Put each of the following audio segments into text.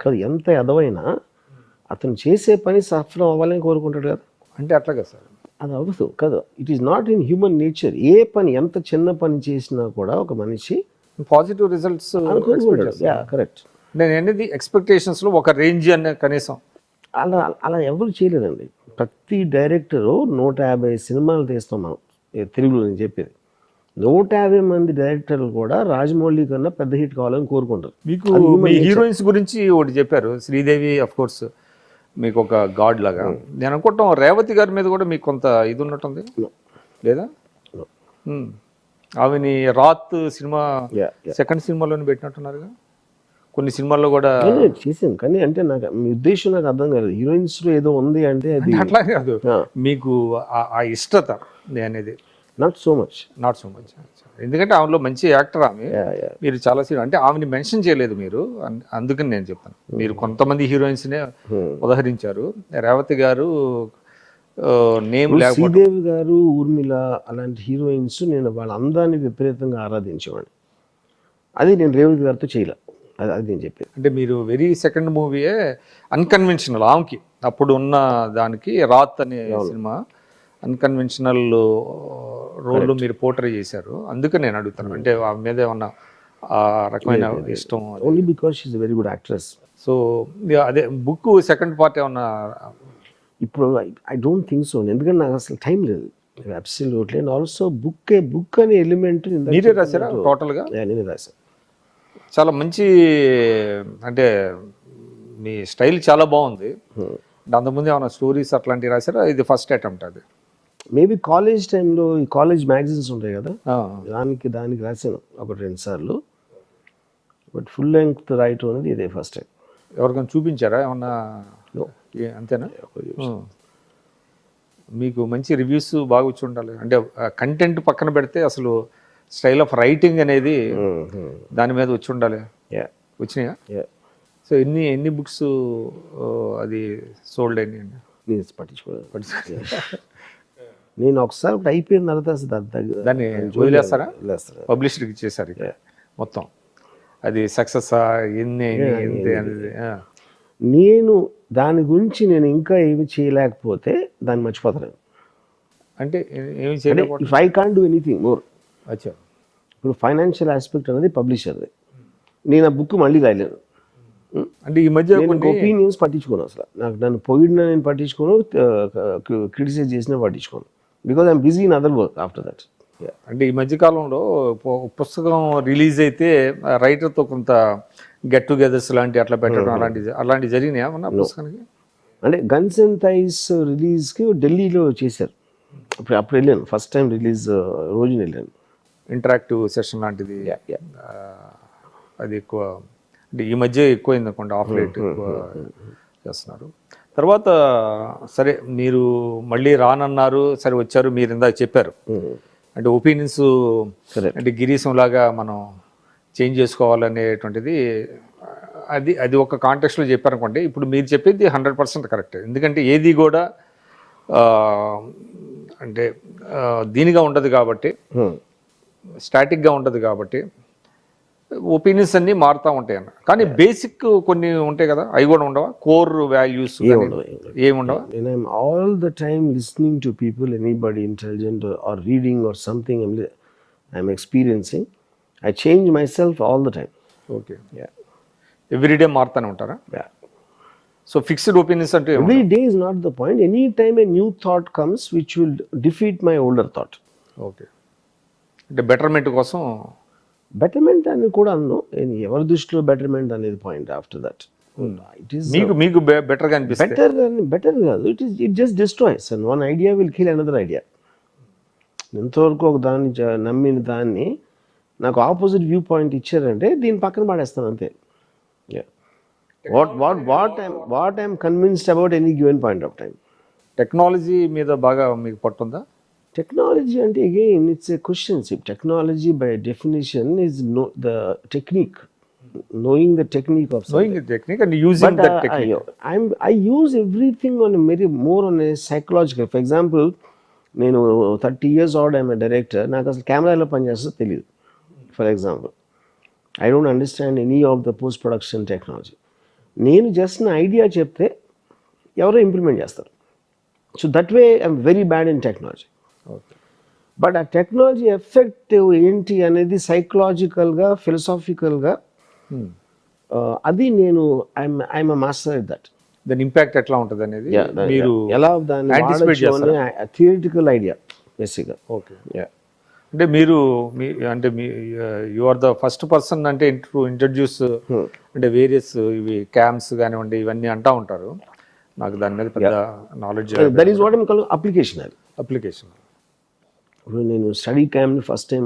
కాదు, ఎంత ఎదవైనా అతను చేసే పని సఫలం అవ్వాలని కోరుకుంటాడు కదా. అంటే అట్లాగా సార్, అది అవ్వదు కదా. It is not in human nature. ఏ పని ఎంత చిన్న పని చేసినా కూడా ఒక మనిషి పాజిటివ్ రిజల్ట్స్ అనుకుంటాడు. Yeah, correct. నేను అనేది ఎక్స్పెక్టేషన్స్లో ఒక రేంజ్ అనే కనీసం అలా అలా ఎవరు చేయలేదండి. ప్రతి డైరెక్టరు 150 సినిమాలు తీస్తాం మనం తెలుగులో. నేను చెప్పేది 150 మంది డైరెక్టర్లు కూడా రాజమౌళి కన్నా పెద్ద హిట్ కావాలని కోరుకుంటారు. మీకు మీ హీరోయిన్స్ గురించి ఒకటి చెప్పారు, శ్రీదేవి అఫ్ కోర్స్ మీకు ఒక గాడ్ లాగా. నేను అనుకుంటాం రేవతి గారి మీద కూడా మీకు కొంత ఇది ఉన్నట్టుంది లేదా? ఆమెని రాత్ సినిమా సెకండ్ సినిమాలోనే పెట్టినట్టున్నారుగా, కొన్ని సినిమాల్లో కూడా చేసాను. కానీ అంటే నాకు మీ ఉద్దేశం నాకు అర్థం కాదు. హీరోయిన్స్ లో ఏదో ఉంది అంటే అది అట్లా కాదు, మీకు ఆ ఇష్టత అనేది నాట్ సో మచ్. ఎందుకంటే ఆమెలో మంచి యాక్టర్ ఆమె. మీరు చాలా అంటే ఆమెని మెన్షన్ చేయలేదు మీరు, అందుకని నేను చెప్తాను. మీరు కొంతమంది హీరోయిన్స్నే ఉదహరించారు. రేవతి గారు నేమ్ లేకపోతే, శ్రీదేవి గారు, ఊర్మిళ అలాంటి హీరోయిన్స్ నేను వాళ్ళందరినీ విపరీతంగా ఆరాధించేవాడిని. అది నేను రేవతి గారితో చేయలే. అది నేను చెప్పేది. అంటే మీరు వెరీ సెకండ్ మూవీయే అన్కన్వెన్షనల్ ఆమెకి అప్పుడు ఉన్న దానికి, రాత్ అనే సినిమా అన్కన్వెన్షనల్ రోల్లో మీరు పోర్ట్రే చేశారు. అందుకని నేను అడుగుతాను, అంటే ఆమె మీద ఏమన్నా ఆ రకమైన ఇష్టం? Only because she's a very good actress. So అదే బుక్ సెకండ్ పార్ట్ ఏమన్నా ఇప్పుడు ఐ డోంట్ థింక్ సో, ఎందుకంటే నాకు అసలు టైం లేదు. అబ్సల్యూట్లీ. అండ్ ఆల్సో బుక్ అనే ఎలిమెంట్ మీరే రాశారా టోటల్గా? నేనే రాశాను. చాలా మంచి, అంటే మీ స్టైల్ చాలా బాగుంది. అంతకుముందు ఏమైనా స్టోరీస్ అట్లాంటివి రాశారా? ఇది ఫస్ట్ అటెంప్ట్ అది? మేబీ కాలేజ్ టైంలో ఈ కాలేజ్ మ్యాగజైన్స్ ఉంటాయి కదా, దానికి రాశాను ఒకటి 2 సార్లు. బట్ ఫుల్ లెంగ్త్ రైట్ అనేది ఇదే ఫస్ట్ టైం. ఎవరికైనా చూపించారా ఏమన్నా? అంతేనా? మీకు మంచి రివ్యూస్ బాగా వచ్చి ఉండాలి. అంటే కంటెంట్ పక్కన పెడితే అసలు స్టైల్ ఆఫ్ రైటింగ్ అనేది దాని మీద వచ్చి ఉండాలి. వచ్చినాయా? సో ఎన్ని బుక్స్ అది సోల్డ్ అయినాయండి? నేను పట్టించుకోలేదు. నేను ఒకసారి అయిపోయిన తర్వాత దాన్ని వదిలేస్తారా? పబ్లిషర్కి ఇచ్చేసారు మొత్తం. అది సక్సెస్ ఎన్ని అనేది నేను దాని గురించి నేను ఇంకా ఏమి చేయలేకపోతే దాన్ని మర్చిపోతాను. అంటే ఏమి చేయలేకపోతే if I can't do anything more. అచ్చా. ఇప్పుడు ఫైనాన్షియల్ ఆస్పెక్ట్ అనేది పబ్లిషర్ది. నేను ఆ బుక్ మళ్ళీ రాయలేను. అంటే ఈ మధ్య ఒపీనియన్స్ పట్టించుకోను అసలు. నన్ను పొగిడిన నేను పట్టించుకోను, క్రిటిసైజ్ చేసినా పట్టించుకోను. Because I'm busy in other work after that. అంటే ఈ మధ్యకాలంలో పుస్తకం రిలీజ్ అయితే రైటర్తో కొంత గెట్ టుగెదర్స్ లాంటి అట్లా పెట్టడం అలాంటివి జరిగినాయా మన పుస్తకానికి? అంటే గన్స్ అండ్ థైస్ రిలీజ్కి ఢిల్లీలో చేశారు. అప్పుడు వెళ్ళాను, ఫస్ట్ టైం రిలీజ్ రోజున వెళ్ళాను. ఇంటరాక్టివ్ సెషన్ లాంటిది అది ఎక్కువ, అంటే ఈ మధ్య ఎక్కువైంది అనుకోండి, ఆఫ్ లైట్ ఎక్కువ చేస్తున్నారు. తర్వాత సరే మీరు మళ్ళీ రానన్నారు, సరే వచ్చారు. మీరు ఇందాక చెప్పారు అంటే ఒపీనియన్స్ అంటే గిరీశం లాగా మనం చేంజ్ చేసుకోవాలనేటువంటిది, అది ఒక కాంటెక్స్లో చెప్పారనుకోండి. ఇప్పుడు మీరు చెప్పేది 100% కరెక్ట్. ఎందుకంటే ఏది కూడా అంటే దీనిగా ఉండదు కాబట్టి, స్టాటిక్గా ఉండదు కాబట్టి ఒపీనియన్స్ అన్నీ మారుతూ ఉంటాయి అన్న. కానీ బేసిక్ కొన్ని ఉంటాయి కదా, అవి కూడా ఉండవా? కోర్ వాల్యూస్ ఏమి ఉండవా? I'm all the time listening to people, anybody intelligent or reading or something I'm experiencing. I change myself all the time. Okay. Everyday మారుతూనే ఉంటారా? సో ఫిక్స్డ్ ఒపీనియన్స్ అంటే every day is not the point. Any time a new thought comes which will defeat my older thought. Okay. అంటే betterment కోసం. Betterment అని కూడా అన్ను, ఎవరి దృష్టిలో betterment అనేది point. After that it is మీకు బెటర్గా అనిపిస్తుంది. బెటర్ కాదు, it just destroys and one idea will kill another idea. ఎంతవరకు ఒక దాన్ని నమ్మిన దాన్ని నాకు ఆపోజిట్ వ్యూ పాయింట్ ఇచ్చారంటే దీని పక్కన పడేస్తాను అంతే. What I'm convinced about any given point of time. Technology మీద బాగా మీకు పట్టుందా? Technology, and again, it's a question. Technology, by definition, is the technique, knowing the technique of something. Knowing the technique and using that technique. I use everything on a more on a psychological. For example, నేను 30 years old, I'm a director. నాకు అసలు camera ఎలా పనిచేస్తుందో తెలియదు. For example, I don't understand any of the post-production technology. నేను just నా idea చెప్తే ఎవరో ఇంప్లిమెంట్ చేస్తారు. So that way I'm very bad in technology. Okay. But ఆ టెక్నాలజీ ఎఫెక్ట్ ఏంటి అనేది సైకలాజికల్గా, ఫిలసాఫికల్గా అది నేను ఐఎమ్ మాస్టర్ ఎట్ దట్. దాని ఇంపాక్ట్ ఎట్లా ఉంటుంది అనేది మీరు ఎలా దాన్ని థియరిటికల్ ఐడియా బేసిక్గా. ఓకే. అంటే మీరు you are the first person అంటే ఇంట్రడ్యూస్ అంటే వేరియస్ ఇవి క్యాంప్స్ కానివ్వండి ఇవన్నీ అంటూ ఉంటారు. నాకు దాని మీద పెద్ద knowledge. That is what I'm call application. అది అప్లికేషన్. ఇప్పుడు నేను స్టడీ క్యాంప్ని ఫస్ట్ టైం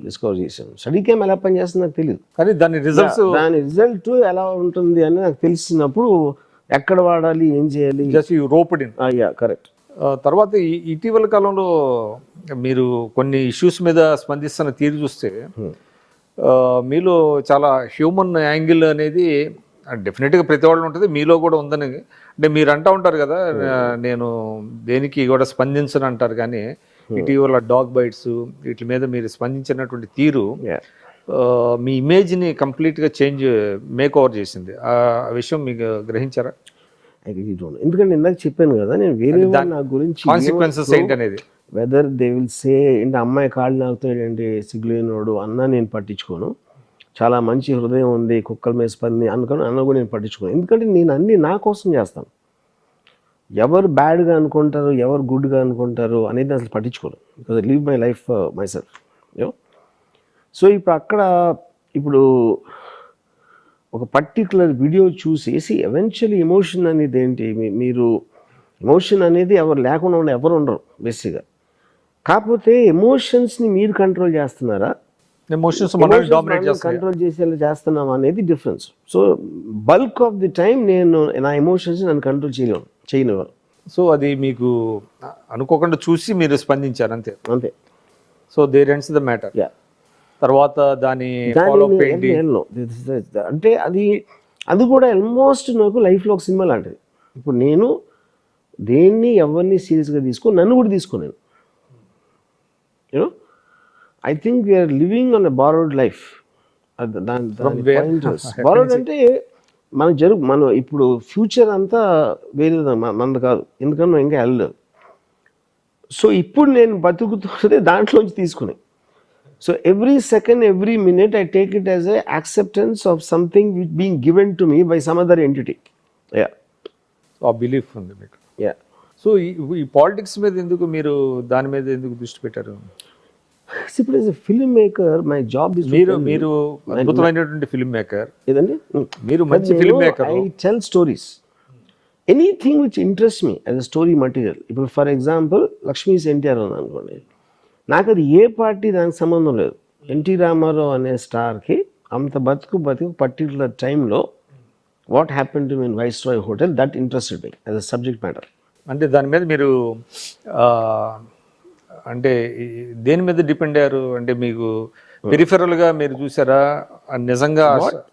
డిస్కవర్ చేశాను. స్టడీ క్యాంప్ ఎలా పనిచేస్తుంది నాకు తెలియదు, కానీ దాని రిజల్ట్ ఎలా ఉంటుంది అని నాకు తెలిసినప్పుడు ఎక్కడ వాడాలి, ఏం చేయాలి, just you roped in. Correct. తర్వాత ఇటీవల కాలంలో మీరు కొన్ని ఇష్యూస్ మీద స్పందిస్తున్న తీరు చూస్తే మీలో చాలా హ్యూమన్ యాంగిల్ అనేది డెఫినెట్గా ప్రతి వాళ్ళు ఉంటుంది, మీలో కూడా ఉందని. అంటే మీరు అంటూ ఉంటారు కదా, నేను దేనికి కూడా స్పందించను అంటారు, కానీ ఇటీవల డాగ్ బైట్స్ వీటి మీద మీరు స్పందించినటువంటి తీరు మీ ఇమేజ్ని కంప్లీట్గా మేక్ ఓవర్ చేసింది. ఆ విషయం మీకు గ్రహించారా? ఎందుకంటే ఇందాక చెప్పాను కదా, నేను వేరే నా గురించి కాన్సిక్వెన్సెస్ ఏంటనేది, వెదర్ దే విల్ సే ఏంటి అమ్మాయి కాళ్ళు నాకుతాడంటే సిగ్గులేనోడు అన్నా నేను పట్టించుకోను. చాలా మంచి హృదయం ఉంది, కుక్కల మీద స్పంది అన్న కూడా నేను పట్టించుకోను. ఎందుకంటే నేను అన్నీ నా కోసం చేస్తాను. ఎవరు బ్యాడ్గా అనుకుంటారు, ఎవరు గుడ్గా అనుకుంటారు అనేది అసలు పట్టించుకోను. Because I live my life my self. So ఇప్పుడు ఒక పర్టికులర్ వీడియో చూసేసి ఎవెన్చువల్లీ ఎమోషన్ అనేది ఏంటి, మీరు ఎమోషన్ అనేది ఎవరు లేకుండా ఎవరు ఉండరు బేసిక్గా. కాకపోతే ఎమోషన్స్ని మీరు కంట్రోల్ చేస్తున్నారా, కంట్రోల్ చేసేలా చేస్తున్నాం అనేది difference. So bulk of the time నేను నా ఎమోషన్స్ నన్ను కంట్రోల్ చేయనివ్వరు. సో అది మీకు అనుకోకుండా చూసి మీరు స్పందించారు అంతే. So there ends the matter. తర్వాత దాని అంటే అది కూడా ఆల్మోస్ట్ నాకు లైఫ్లో ఒక సినిమా లాంటిది. ఇప్పుడు నేను దేన్ని ఎవరిని సీరియస్గా నన్ను కూడా తీసుకోలేను. You know I think we are living on a borrowed life. Borrowed అంటే మనం ఇప్పుడు ఫ్యూచర్ అంతా వేరే మనది కాదు, ఎందుకంటే మనం ఇంకా వెళ్ళలేదు. సో ఇప్పుడు నేను బతుకుతున్నదే దాంట్లోంచి తీసుకుని. So every second, every minute, I take it as a acceptance of something which being given to me by some other entity. Yeah. ఆ బిలీఫ్ ఉంది మీకు. Yeah. సో ఈ పాలిటిక్స్ మీద ఎందుకు మీరు దాని మీద ఎందుకు దృష్టి పెట్టారు? Simply as a filmmaker, my job is మీరు అద్భుతమైనటువంటి ఫిల్మ్ మేకర్. ఏదండి? మీరు మంచి film maker. I tell stories. Anything which interests me as a story material. ఇప్పుడు ఫర్ ఎగ్జాంపుల్ లక్ష్మీస్ ఎన్టీఆర్ ఉంది అనుకోండి, నాకు అది ఏ పార్టీ దానికి సంబంధం లేదు. ఎన్టీ రామారావు అనే స్టార్కి అంత బతుకు పర్టికులర్ టైంలో what happen to mean viceroy hotel, that interested me as a subject matter. అంటే దాని మీద మీరు అంటే దేని మీద డిపెండ్ అయ్యారు? అంటే మీకు పెరిఫెరల్గా మీరు చూసారా నిజంగా?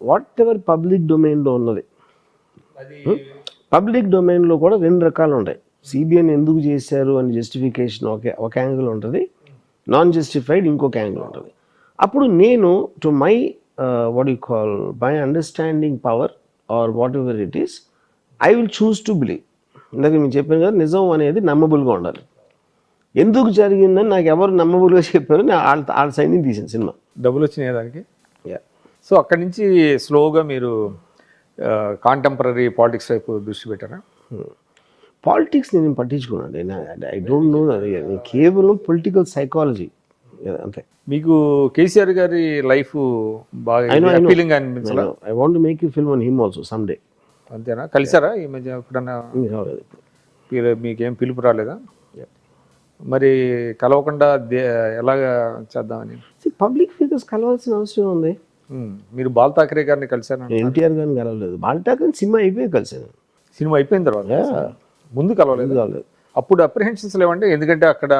వాట్ ఎవర్ పబ్లిక్ డొమైన్లో ఉన్నది. పబ్లిక్ డొమైన్లో కూడా రెండు రకాలు ఉంటాయి. సిబిఐని ఎందుకు చేశారు అని జస్టిఫికేషన్ ఒక యాంగిల్ ఉంటుంది, నాన్ జస్టిఫైడ్ ఇంకొక యాంగిల్ ఉంటుంది. అప్పుడు నేను to my what you call my understanding power or whatever it is, I will choose to believe. ఇందాక నేను చెప్పాను కదా, నిజం అనేది నమ్మబుల్గా ఉండాలి. ఎందుకు జరిగిందని నాకు ఎవరు నమ్మబుల్గా చెప్పారు, వాళ్ళ సైడ్ నుంచి తీసాను సినిమా. డబ్బులు వచ్చినాయి దానికి. సో అక్కడి నుంచి స్లోగా మీరు కాంటెంపరీ పాలిటిక్స్ వైపు దృష్టి పెట్టారా? పాలిటిక్స్ నేను పట్టించుకున్నాను. ఐ డోంట్ నో, కేవలం పొలిటికల్ సైకాలజీ అంతే. మీకు కేసీఆర్ గారి లైఫ్ బాగా అపీలింగ్ అనిపించాలా? I want to make you film on him also some day. అంతేనా? కలిసారా ఈ మధ్య ఎప్పుడన్నా? మీకేం పిలుపు రాలేదా? మరి కలవకుండా ఎలాగా చేద్దామని? పబ్లిక్ ఫిగర్స్ కలవాల్సిన అవసరం ఉంది. మీరు బాల్ ఠాకరే గారిని కలిసారు? ఎన్టీఆర్ గారిని కలవలేదు. బాల్ ఠాకరే సినిమా అయిపోయి కలిసాను. సినిమా అయిపోయిన తర్వాత ముందు కలవలేదు. అప్పుడు అప్రిహెన్షన్స్ లేవండి, ఎందుకంటే అక్కడ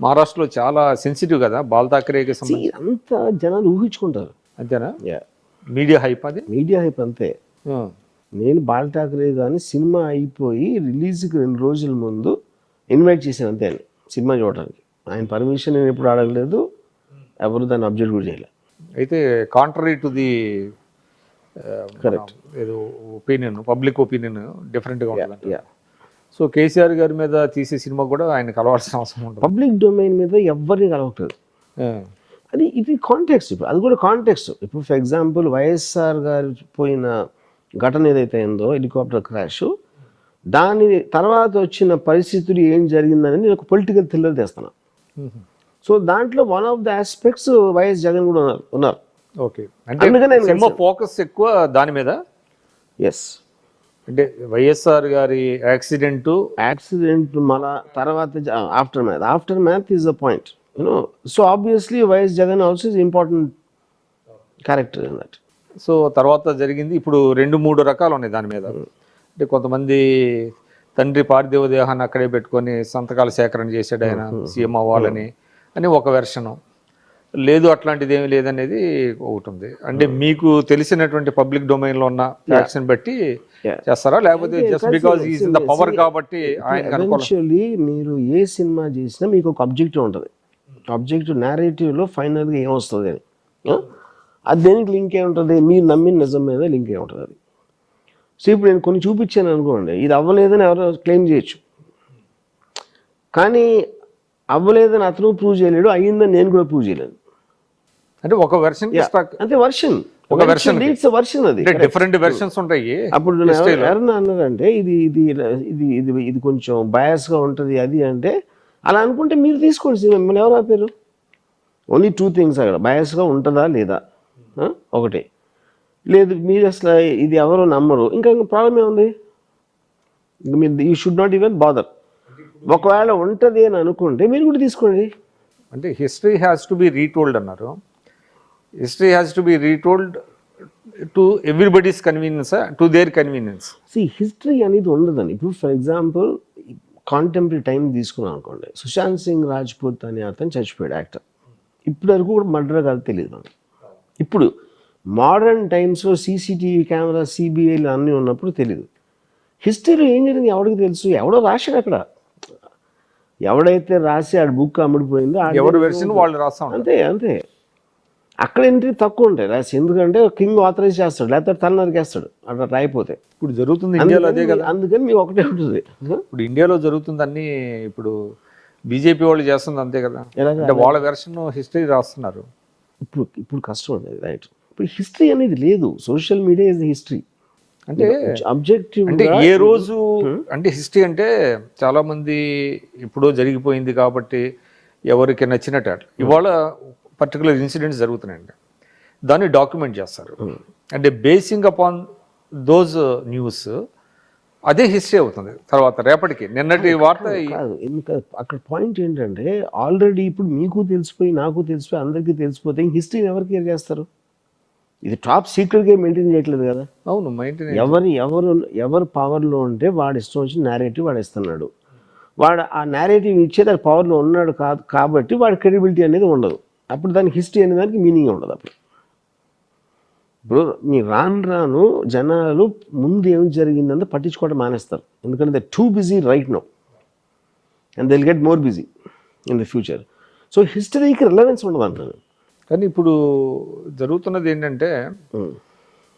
మహారాష్ట్రలో చాలా సెన్సిటివ్ కదా బాల్ ఠాకరేకి సంబంధించి. అంతా జనాలు ఊహించుకుంటారు. అంతేనా? Media hype. అది మీడియా హైప్ అంతే. నేను బాల్ ఠాకరే కానీ సినిమా అయిపోయి రిలీజ్కి 2 రోజుల ముందు ఇన్వైట్ చేశాను అంతే అని సినిమా చూడడానికి. ఆయన పర్మిషన్ నేను ఎప్పుడు అడగలేదు, ఎవరు దాన్ని అబ్జెక్ట్ కూడా చేయలేదు. అయితే కాంట్రరీ టు ది ఏదో ఒపీనియన్, పబ్లిక్ ఒపీనియన్ డిఫరెంట్గా ఉంటుంది. యా. సో కేసీఆర్ గారి మీద తీసే సినిమా కూడా ఆయన కలవాల్సిన అవసరం ఉంటుంది. పబ్లిక్ డొమైన్ మీద ఎవరిని కలవట్లేదు. అది ఇది కాంటెక్స్ట్. ఇప్పుడు అది కూడా కాంటెక్స్ట్. ఇప్పుడు ఫర్ ఎగ్జాంపుల్ వైఎస్ఆర్ గారు పోయిన ఘటన ఏదైతే అయిందో హెలికాప్టర్ క్రాష్, దాని తర్వాత వచ్చిన పరిస్థితులు ఏం జరిగిందని నేను ఒక పొలిటికల్ థ్రిల్లర్ తెస్తాను. సో దాంట్లో one of the aspects YS Jagan కూడా ఉన్నారు. ఓకే, అంటే సినిమా ఫోకస్ ఎక్కువ దాని మీద. ఎస్, అంటే వైఎస్ఆర్ గారి యాక్సిడెంట్ మళ్ళా తర్వాత after math is the point, you know. So obviously YS Jagan also is important character in that. So తర్వాత జరిగింది. ఇప్పుడు 2-3 రకాలు ఉన్నాయి దాని మీద. అంటే కొంతమంది తండ్రి పార్థివ దేహాన్ని అక్కడే పెట్టుకొని సంతకాల సేకరణ చేసాడు ఆయన సీఎం అవ్వాలని అని ఒక వెర్షను. లేదు అట్లాంటిది ఏమీ లేదనేది ఒకటి ఉంది. అంటే మీకు తెలిసినటువంటి పబ్లిక్ డొమైన్లో ఉన్న ఫ్యాక్షన్ బట్టి చేస్తారా, లేకపోతే just because is in the power కాబట్టి ఆయన యాక్చువల్లీ మీరు ఏ సినిమా చేసినా మీకు ఒక అబ్జెక్టివ్ ఉంటుంది. అబ్జెక్టివ్ నేరేటివ్లో ఫైనల్గా ఏమొస్తుంది అని, అది దేనికి లింక్ అయి ఉంటుంది, మీరు నమ్మిన నిజం మీద లింక్ అయి ఉంటుంది అది. సో ఇప్పుడు నేను కొన్ని చూపించాను అనుకోండి, ఇది అవ్వలేదని ఎవరో క్లెయిమ్ చేయొచ్చు, కానీ అవ్వలేదని అతను ప్రూవ్ చేయలేడు, అయ్యిందని నేను కూడా ప్రూవ్ చేయలేను. అంటే ఒక వెర్షన్ అంటే వర్షన్, ఒక వెర్షన్ వర్షన్ అది డిఫరెంట్ వెర్షన్స్ ఉంటాయి. అప్పుడు ఎవరన్నా అన్నారంటే ఇది ఇది ఇది ఇది ఇది కొంచెం బయాస్గా ఉంటుంది అది అంటే, అలా అనుకుంటే మీరు తీసుకోండి, మిమ్మల్ని ఎవరు ఆపారు? ఓన్లీ 2 థింగ్స్ అక్కడ, బయాస్గా ఉంటుందా లేదా ఒకటి, లేదు మీరు అసలు ఇది ఎవరో నమ్మరు, ఇంకా ప్రాబ్లం ఏముంది? మీరు you should not even bother. ఒకవేళ ఉంటుంది అని అనుకుంటే మీరు కూడా తీసుకోండి. అంటే history has to be retold అన్నారు. History has to be retold to everybody's convenience, to their convenience. History అనేది ఉండదండి. ఇప్పుడు ఫర్ ఎగ్జాంపుల్ కాంటెంపరీ టైం తీసుకున్నాం అనుకోండి, సుశాంత్ సింగ్ రాజ్పూత్ అనే అతను చచ్చిపోయాడు, యాక్టర్. ఇప్పటి వరకు కూడా మర్డర్ కాదు తెలియదు మనకి. ఇప్పుడు మోడర్న్ టైమ్స్లో సీసీటీవీ కెమెరా, సిబిఐలు అన్నీ ఉన్నప్పుడు తెలియదు. హిస్టరీలో ఏం జరిగింది ఎవరికి తెలుసు? ఎవడో రాశాడు అక్కడ, ఎవడైతే రాసి ఆడ బుక్ అమ్ముడిపోయిందో ఎవరు వెర్షన్ వాళ్ళు రాస్తాం, అంతే అంతే. అక్కడ ఎంట్రీ తక్కువ ఉంటాయి రాసి, ఎందుకంటే కింగ్ ఆథరైజ్ చేస్తాడు, లేకపోతే తల నరికేస్తాడు అట్లా రాయిపోతే. ఇప్పుడు జరుగుతుంది ఇండియాలో అదే కదా. అందుకని మీకు ఒకటే ఉంటుంది. ఇప్పుడు ఇండియాలో జరుగుతుంది అన్ని, ఇప్పుడు బీజేపీ వాళ్ళు చేస్తుంది అంతే కదా. అంటే వాళ్ళ వెర్షన్ హిస్టరీ రాస్తున్నారు. ఇప్పుడు కష్టం అనేది, రైట్. ఇప్పుడు హిస్టరీ అనేది లేదు, social media is the history. అంటే అబ్జెక్టివ్ అంటే ఏ రోజు అంటే హిస్టరీ అంటే చాలా మంది ఇప్పుడు జరిగిపోయింది కాబట్టి ఎవరికి నచ్చినట్టు అట్లా. ఇవాళ పర్టికులర్ ఇన్సిడెంట్స్ జరుగుతున్నాయండి, దాన్ని డాక్యుమెంట్ చేస్తారు. అంటే బేసింగ్ అపాన్ దోస్ న్యూస్ అదే హిస్టరీ అవుతుంది తర్వాత రేపటికి. నిన్నటి వార్త కాదు, ఎందుకంటే అక్కడ పాయింట్ ఏంటంటే ఆల్రెడీ ఇప్పుడు మీకు తెలిసిపోయి నాకు తెలిసిపోయి అందరికీ తెలిసిపోతే హిస్టరీని ఎవరు కేర్ చేస్తారు? ఇది టాప్ సీక్రెట్గా మెయింటైన్ చేయట్లేదు కదా. అవును, మెయింటైన్. ఎవరు పవర్లో ఉంటే వాడు ఇష్టం వచ్చి నేరేటివ్ వాడు ఇస్తున్నాడు. వాడు ఆ నేరేటివ్ ఇచ్చేది అది పవర్లో ఉన్నాడు కాదు కాబట్టి వాడి క్రెడిబిలిటీ అనేది ఉండదు. అప్పుడు దానికి హిస్టరీ అనే దానికి మీనింగ్ ఉండదు. అప్పుడు ఇప్పుడు మీ రాను జనాలు ముందు ఏం జరిగిందంటే పట్టించుకోవడం మానేస్తారు, ఎందుకంటే they too busy right now and they will get more busy in the future. So హిస్టరీకి రిలవెన్స్ ఉండదు అంటారు. కానీ ఇప్పుడు జరుగుతున్నది ఏంటంటే,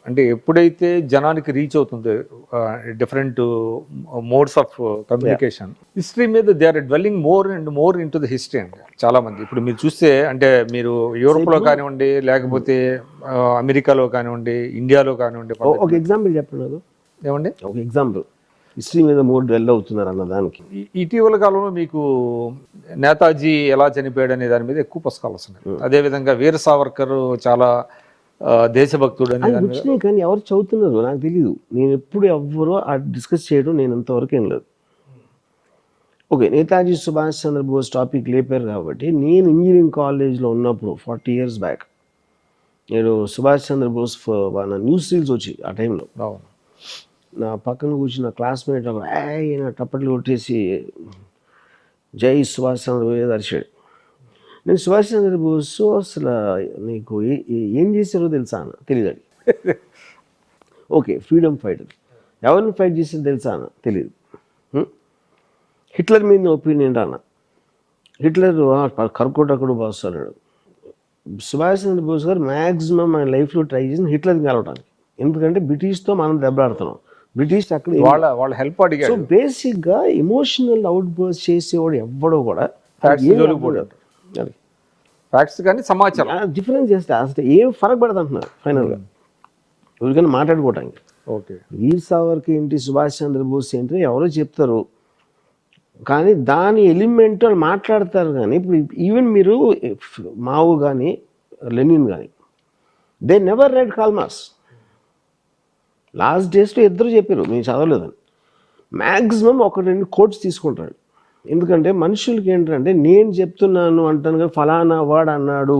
అంటే ఎప్పుడైతే జనానికి రీచ్ అవుతుంది different modes of communication, history మీద they are dwelling more and more into the history అండి చాలా మంది. ఇప్పుడు మీరు చూస్తే అంటే మీరు యూరోప్లో కానివ్వండి, లేకపోతే అమెరికాలో కానివ్వండి, ఇండియాలో కానివ్వండి. ఒక ఎగ్జాంపుల్ చెప్పండి. ఏమండి ఒక ఎగ్జాంపుల్ హిస్టరీ మీద మోర్ డ్వెల్ అవుతున్నారు అన్న దానికి. ఇటీవల కాలంలో మీకు నేతాజీ ఎలా చనిపోయాడు అనే దాని మీద ఎక్కువ పుస్తకాలు వస్తున్నాయి. అదేవిధంగా వీర సావర్కర్ చాలా దేశభక్తుడు అని వచ్చినాయి, కానీ ఎవరు చదువుతున్నారు నాకు తెలియదు. నేను ఎప్పుడు ఎవ్వరో డిస్కస్ చేయడం నేను ఇంతవరకు ఏం లేదు. ఓకే, నేతాజీ సుభాష్ చంద్రబోస్ టాపిక్ లేపారు కాబట్టి నేను ఇంజనీరింగ్ కాలేజ్లో ఉన్నప్పుడు 40 years బ్యాక్ నేను సుభాష్ చంద్రబోస్ న్యూస్ రీల్స్ వచ్చి ఆ టైంలో నా పక్కన కూర్చున్న క్లాస్మేట్ ఆయన టప్పట్లు కొట్టేసి జై సుభాష్ చంద్రబోస్ అరిచాడు. నేను సుభాష్ చంద్రబోస్ అసలు నీకు ఏం చేశారో తెలుసా అన్న, తెలియదు. ఓకే, ఫ్రీడమ్ ఫైటర్, ఎవరిని ఫైట్ చేసారో తెలుసా అన్న, తెలియదు. హిట్లర్ మీద ఒపీనియన్ అన్న, హిట్లర్ కర్కోటకుడు బాస్ అన్నాడు. సుభాష్ చంద్రబోస్ గారు మ్యాక్సిమం ఆయన లైఫ్లో ట్రై చేసిన హిట్లర్ని కలవడానికి. ఎందుకంటే బ్రిటిష్తో మనం దెబ్బలాడుతున్నాం. బ్రిటిష్ అక్కడ వాళ్ళ హెల్ప్ సో అడిగాడు. బేసిక్గా ఎమోషనల్ అవుట్ బర్స్ట్ చేసేవాడు ఎవ్వడో కూడా ఫ్యాక్ట్స్ కానీ సమాచారం డిఫరెన్స్ చేస్తే అసలు ఏం ఫరక్ పడదు అంటున్నారు ఫైనల్గా ఎవరికైనా మాట్లాడుకోవటానికి. ఓకే, వీర్ సావర్కర్ ఏంటి, సుభాష్ చంద్రబోస్ ఏంటి ఎవరో చెప్తారు, కానీ దాని ఎలిమెంట్ వాళ్ళు మాట్లాడతారు. కానీ ఇప్పుడు ఈవెన్ మీరు మావు కానీ లెనిన్ కానీ they never red call marks. Last డేస్లో ఇద్దరు చెప్పారు మేము చదవలేదని. మ్యాక్సిమం ఒక 2 కోట్స్ తీసుకుంటాడు. ఎందుకంటే మనుషులకి ఏంటంటే నేను చెప్తున్నాను అంటాను కానీ ఫలానా వాడు అన్నాడు,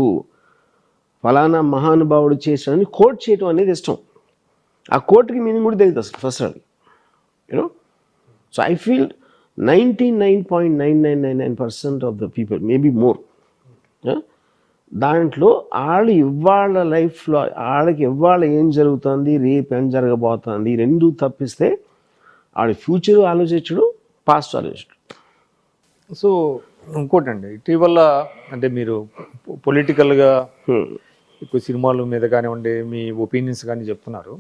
ఫలానా మహానుభావుడు చేశాడని కోట్ చేయటం అనేది ఇష్టం. ఆ కోట్కి మీనింగ్ కూడా తెలియదు అసలు ఫస్ట్ అది, you know. So I feel 99.9999% of the people maybe more దాంట్లో వాళ్ళు ఇవాళ లైఫ్లో వాళ్ళకి ఇవాళ ఏం జరుగుతుంది, రేపు ఏం జరగబోతుంది, ఈ రెండు తప్పిస్తే వాళ్ళ ఫ్యూచర్ ఆలోచించడు, పాస్ట్ ఆలోచించడు. సో ఇంకోటండి, ఇటీవల అంటే మీరు పొలిటికల్గా ఎక్కువ సినిమాల మీద కానివ్వండి మీ ఒపీనియన్స్ కానీ చెప్తున్నారు.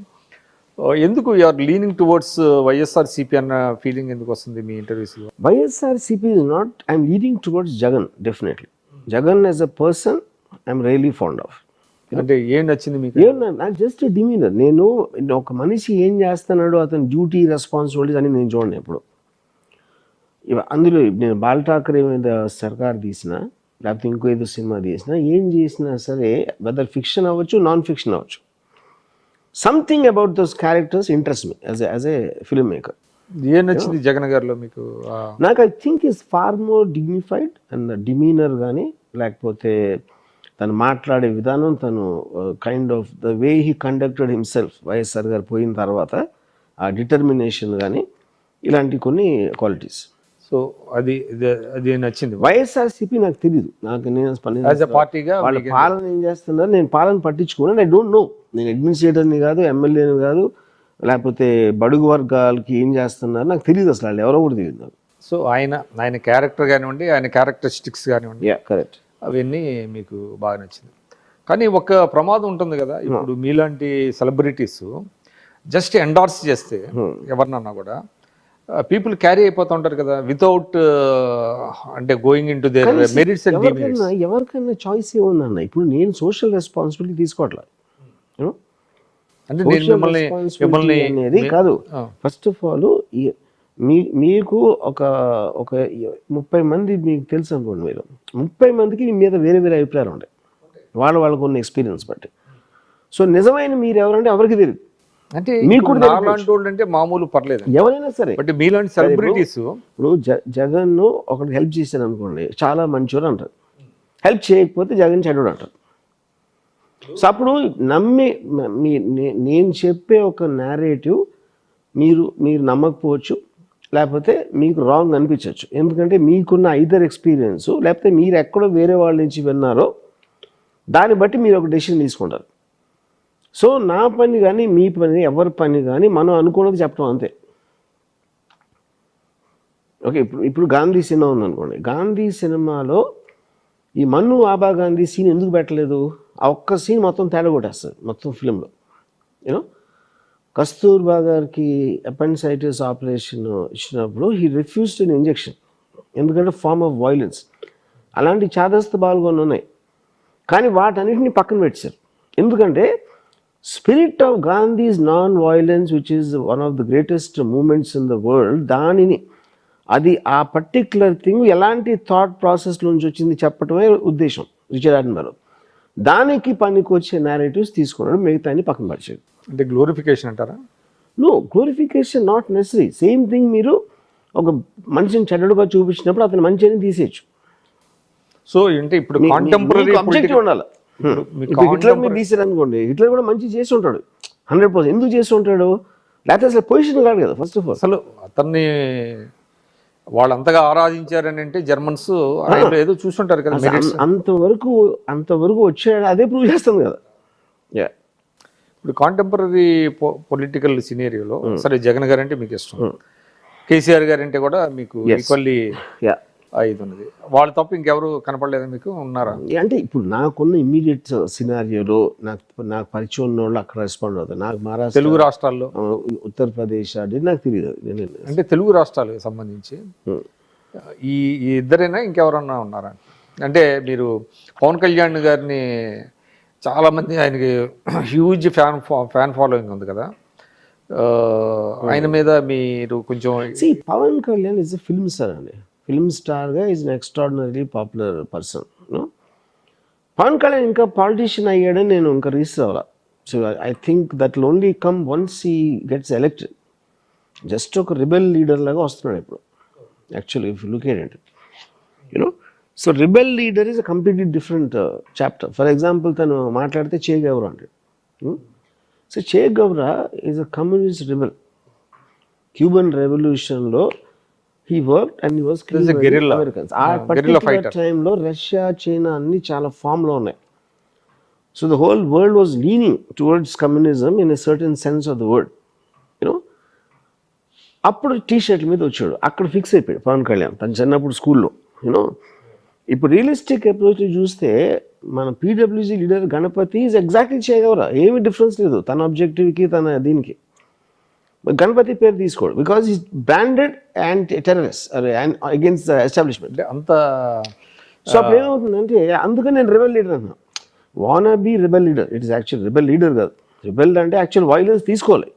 ఎందుకు యూఆర్ లీనింగ్ టువర్డ్స్ వైఎస్ఆర్సీపీ అన్న ఫీలింగ్ ఎందుకు వస్తుంది మీ ఇంటర్వ్యూస్లో? YSRCP is not, I'm leading towards Jagan. Definitely Jagan as a person I'm really fond of. అంటే ఏం నచ్చింది మీకు? నాకు జస్ట్ డిమీనర్. నేను ఒక మనిషి ఏం చేస్తున్నాడో అతని డ్యూటీ రెస్పాన్సిబిలిటీస్ అని నేను చూడండి ఎప్పుడు. అందులో నేను బాల్ ఠాకరే మీద సర్కార్ తీసినా లేకపోతే ఇంకో ఏదో సినిమా తీసినా ఏం చేసినా సరే, వెదర్ ఫిక్షన్ అవ్వచ్చు నాన్ ఫిక్షన్ అవ్వచ్చు, something about those characters interest me as a film maker. ఏం నచ్చింది జగన్ గారిలో మీకు? నాకు I think is far more dignified and demeanour కానీ, లేకపోతే తను మాట్లాడే విధానం, తను kind of the way he conducted himself YSR గారు పోయిన తర్వాత ఆ డిటర్మినేషన్ కానీ ఇలాంటి కొన్ని క్వాలిటీస్. సో అది నచ్చింది. వైఎస్ఆర్సీపీ నాకు తెలియదు, నాకు నేను పార్టీగా వాళ్ళ పాలన ఏం చేస్తున్నారు నేను పాలన పట్టించుకున్నాను. I don't no. నేను అడ్మినిస్ట్రేటర్ని కాదు, ఎమ్మెల్యేని కాదు, లేకపోతే బడుగు వర్గాలకి ఏం చేస్తున్నారు నాకు తెలియదు అసలు, వాళ్ళు ఎవరో కూడా తెలియదు నాకు. సో ఆయన క్యారెక్టర్ కానివ్వండి, ఆయన క్యారెక్టరిస్టిక్స్ కానివ్వండి, కరెక్ట్, అవన్నీ మీకు బాగా నచ్చింది. కానీ ఒక ప్రమాదం ఉంటుంది కదా, ఇప్పుడు మీలాంటి సెలబ్రిటీస్ జస్ట్ ఎండార్స్ చేస్తే ఎవరినన్నా కూడా పీపుల్ క్యారీ అయిపోతూ ఉంటారు కదా, వితౌట్ అంటే going in to their merits and demerits. ఎవరికైనా చాయిస్ ఏముందన్న? ఇప్పుడు నేను సోషల్ రెస్పాన్సిబిలిటీ తీసుకోవట్లేదు. అంటే మిమ్మల్ని అనేది కాదు. ఫస్ట్ ఆఫ్ ఆల్ మీకు ఒక 30 మంది మీకు తెలుసు అనుకోండి, మీరు 30 మందికి మీ మీద వేరే వేరే అభిప్రాయాలు ఉంటాయి వాళ్ళకు ఉన్న ఎక్స్పీరియన్స్ బట్టి. సో నిజమైన మీరు ఎవరంటే ఎవరికి తెలియదు. అంటే మీకు అంటే మామూలు పర్లేదు ఎవరైనా సరే, బట్ మీలాంటి సెలబ్రిటీస్ ఇప్పుడు జగన్ ఒకరికి హెల్ప్ చేశారు అనుకోండి, చాలా మంచివారు అంటారు. హెల్ప్ చేయకపోతే జగన్ చెడ్డోడు అంటారు. సో అప్పుడు నమ్మి నేను చెప్పే ఒక నేరేటివ్ మీరు నమ్మకపోవచ్చు, లేకపోతే మీకు రాంగ్ అనిపించవచ్చు. ఎందుకంటే మీకున్న ఐదర్ ఎక్స్పీరియన్స్ లేకపోతే మీరు ఎక్కడో వేరే వాళ్ళ నుంచి విన్నారో దాన్ని బట్టి మీరు ఒక డెసిషన్ తీసుకుంటారు. సో నా పని కానీ మీ పని ఎవరి పని కానీ మనం అనుకున్నది చెప్పడం అంతే. ఓకే, ఇప్పుడు గాంధీ సినిమా ఉందనుకోండి, గాంధీ సినిమాలో ఈ మన్ను ఆబా గాంధీ సీన్ ఎందుకు పెట్టలేదు? ఆ ఒక్క సీన్ మొత్తం తేడా కొట్టేస్తుంది మొత్తం ఫిలింలో. యూనో, కస్తూర్బా గారికి అపెండిసైటిస్ ఆపరేషన్ ఇచ్చినప్పుడు హీ రిఫ్యూజ్డ్ అన్ ఇంజెక్షన్, ఎందుకంటే ఫార్మ్ ఆఫ్ వైలెన్స్. అలాంటి చాదస్త బాల్గొని ఉన్నాయి, కానీ వాటన్నిటిని పక్కన పెట్టారు. ఎందుకంటే spirit of Gandhi's non violence which is one of the greatest moments in the world, దానిని అది ఆ పర్టిక్యులర్ థింగ్ ఎలాంటి థాట్ ప్రాసెస్ నుంచి వచ్చింది చెప్పటమే ఉద్దేశం రిచర్డ్ అట్మన్. దానికి పనికి వచ్చే నేరేటివ్స్ తీసుకున్నాడు, మిగతాన్ని పక్కన పరిచాడు. అంటే గ్లోరిఫికేషన్ అంటారా? No, glorification not necessary. Same thing మీరు ఒక మనిషిని చెడ్డడుగా చూపించినప్పుడు అతను మంచి అని తీసేయచ్చు. సో అంటే ఇప్పుడు కాంటెంపరరీ అబ్జెక్టివ్ ఉండాలి. హిట్లర్ మీరు తీసారు అనుకోండి, హిట్లర్ కూడా మంచి చేసి ఉంటాడు 100%. ఎందుకు చేసి ఉంటాడు? లేకపోతే అసలు పొజిషన్ కాదు కదా. ఫస్ట్ ఆఫ్ ఆల్ అసలు అతన్ని వాళ్ళంతగా ఆరాధించారని అంటే జర్మన్స్ ఏదో చూస్తుంటారు కదా, అంతవరకు వచ్చాడు, అదే ప్రూవ్ చేస్తుంది కదా. ఇప్పుడు కాంటెంపరీ పొలిటికల్ సినేరియోలో సరే జగన్ గారు అంటే మీకు ఇష్టం, కేసీఆర్ గారు అంటే కూడా మీకు ఈక్వల్లీ 5 ఉన్నది. వాళ్ళు తప్ప ఇంకెవరు కనపడలేదా మీకు? ఉన్నారా? అంటే ఇప్పుడు నాకున్న ఇమ్మీడియట్ సినారియోలో నాకు పరిచయం ఉన్న వాళ్ళు అక్కడ రెస్పాండ్ అవుతారు. నాకు మహారాష్ట్ర, తెలుగు రాష్ట్రాల్లో, ఉత్తరప్రదేశ్ అది నాకు తెలియదు. అంటే తెలుగు రాష్ట్రాలకు సంబంధించి ఈ ఈ ఇద్దరైనా ఇంకెవరన్నా ఉన్నారా? అంటే మీరు పవన్ కళ్యాణ్ గారిని చాలామంది, ఆయనకి హ్యూజ్ ఫ్యాన్ ఫాలోయింగ్ ఉంది కదా, ఆయన మీద మీరు కొంచెం Pawan Kalyan is a film star అండి. ఫిల్మ్ స్టార్గా is an extraordinary popular person. Pawan Kalyan ఇంకా పాలిటీషియన్ అయ్యాడని నేను ఇంకా రీసెర్చ్ అవ్వాలి. So I think that will only come once he gets elected. Just ఒక రిబెల్ లీడర్ లాగా వస్తున్నాడు ఇప్పుడు. Actually if you look at it, you know, so rebel leader is a completely different chapter. For example తను మాట్లాడితే Che Guevara అంటాడు. So Che Gaura is a communist rebel. Cuban రెవల్యూషన్లో he worked and he was killing Americans. ఆ particular టైంలో Russia, China అన్ని చాలా ఫామ్లో ఉన్నాయి. So the whole world was leaning towards communism in a certain sense of the word, you know. అప్పుడు టీ షర్ట్ల మీద వచ్చాడు. అక్కడ ఫిక్స్ అయిపోయాడు పవన్ కళ్యాణ్ తను చిన్నప్పుడు స్కూల్లో, యూనో. ఇప్పుడు రియలిస్టిక్ అప్రోచ్ చూస్తే మన PWG leader Ganapathi is exactly చేయగలరా, ఏమి డిఫరెన్స్ లేదు తన ఆబ్జెక్టివ్కి తన దీనికి. గణపతి పేరు తీసుకోడు because is branded and terrorist against the establishment అంత. సో అప్పుడు ఏమవుతుందంటే అందుకని నేను రెబెల్ లీడర్ అన్నా. Wanna be rebel leader, it is actual rebel leader కాదు. రెబెల్ అంటే యాక్చువల్ వైలెన్స్ తీసుకోవాలి.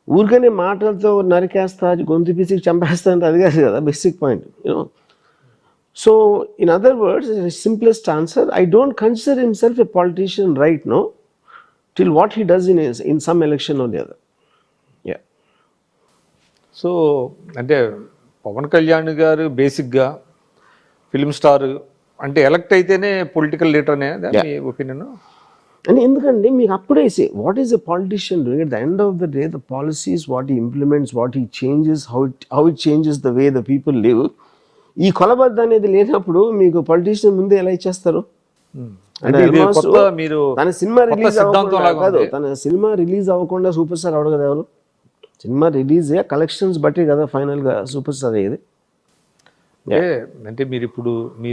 ఊరికనే మాటలతో నరికేస్తా, గొంతు పిసికి చంపేస్తా అంటే అది కాదు కదా basic point, you know. So in other words, simplest answer, I don't consider himself a politician right no till what he does in some election or the other. So అంటే పవన్ కళ్యాణ్ గారు బేసిక్గా ఫిల్మ్ స్టార్ అంటే ఎలక్ట్ అయితేనే political leader అనే మీ opinion? అని ఎందుకంటే మీకు అప్పుడే what is a politician doing at the end of the day, the policies what he implements, what he changes, how it changes the way the people live. ఈ కొలబద్ద అనేది లేనప్పుడు మీకు పొలిటీషియన్ ముందే ఎలా ఇచ్చేస్తారు? తన సినిమా రిలీజ్ కాదు, తన సినిమా రిలీజ్ అవ్వకుండా సూపర్ స్టార్ అవడు కదా ఎవరు. సినిమా రిలీజ్ కలెక్షన్స్ బట్టి కదా ఫైనల్గా సూపర్ స్టార్ అయ్యేది. అంటే మీరు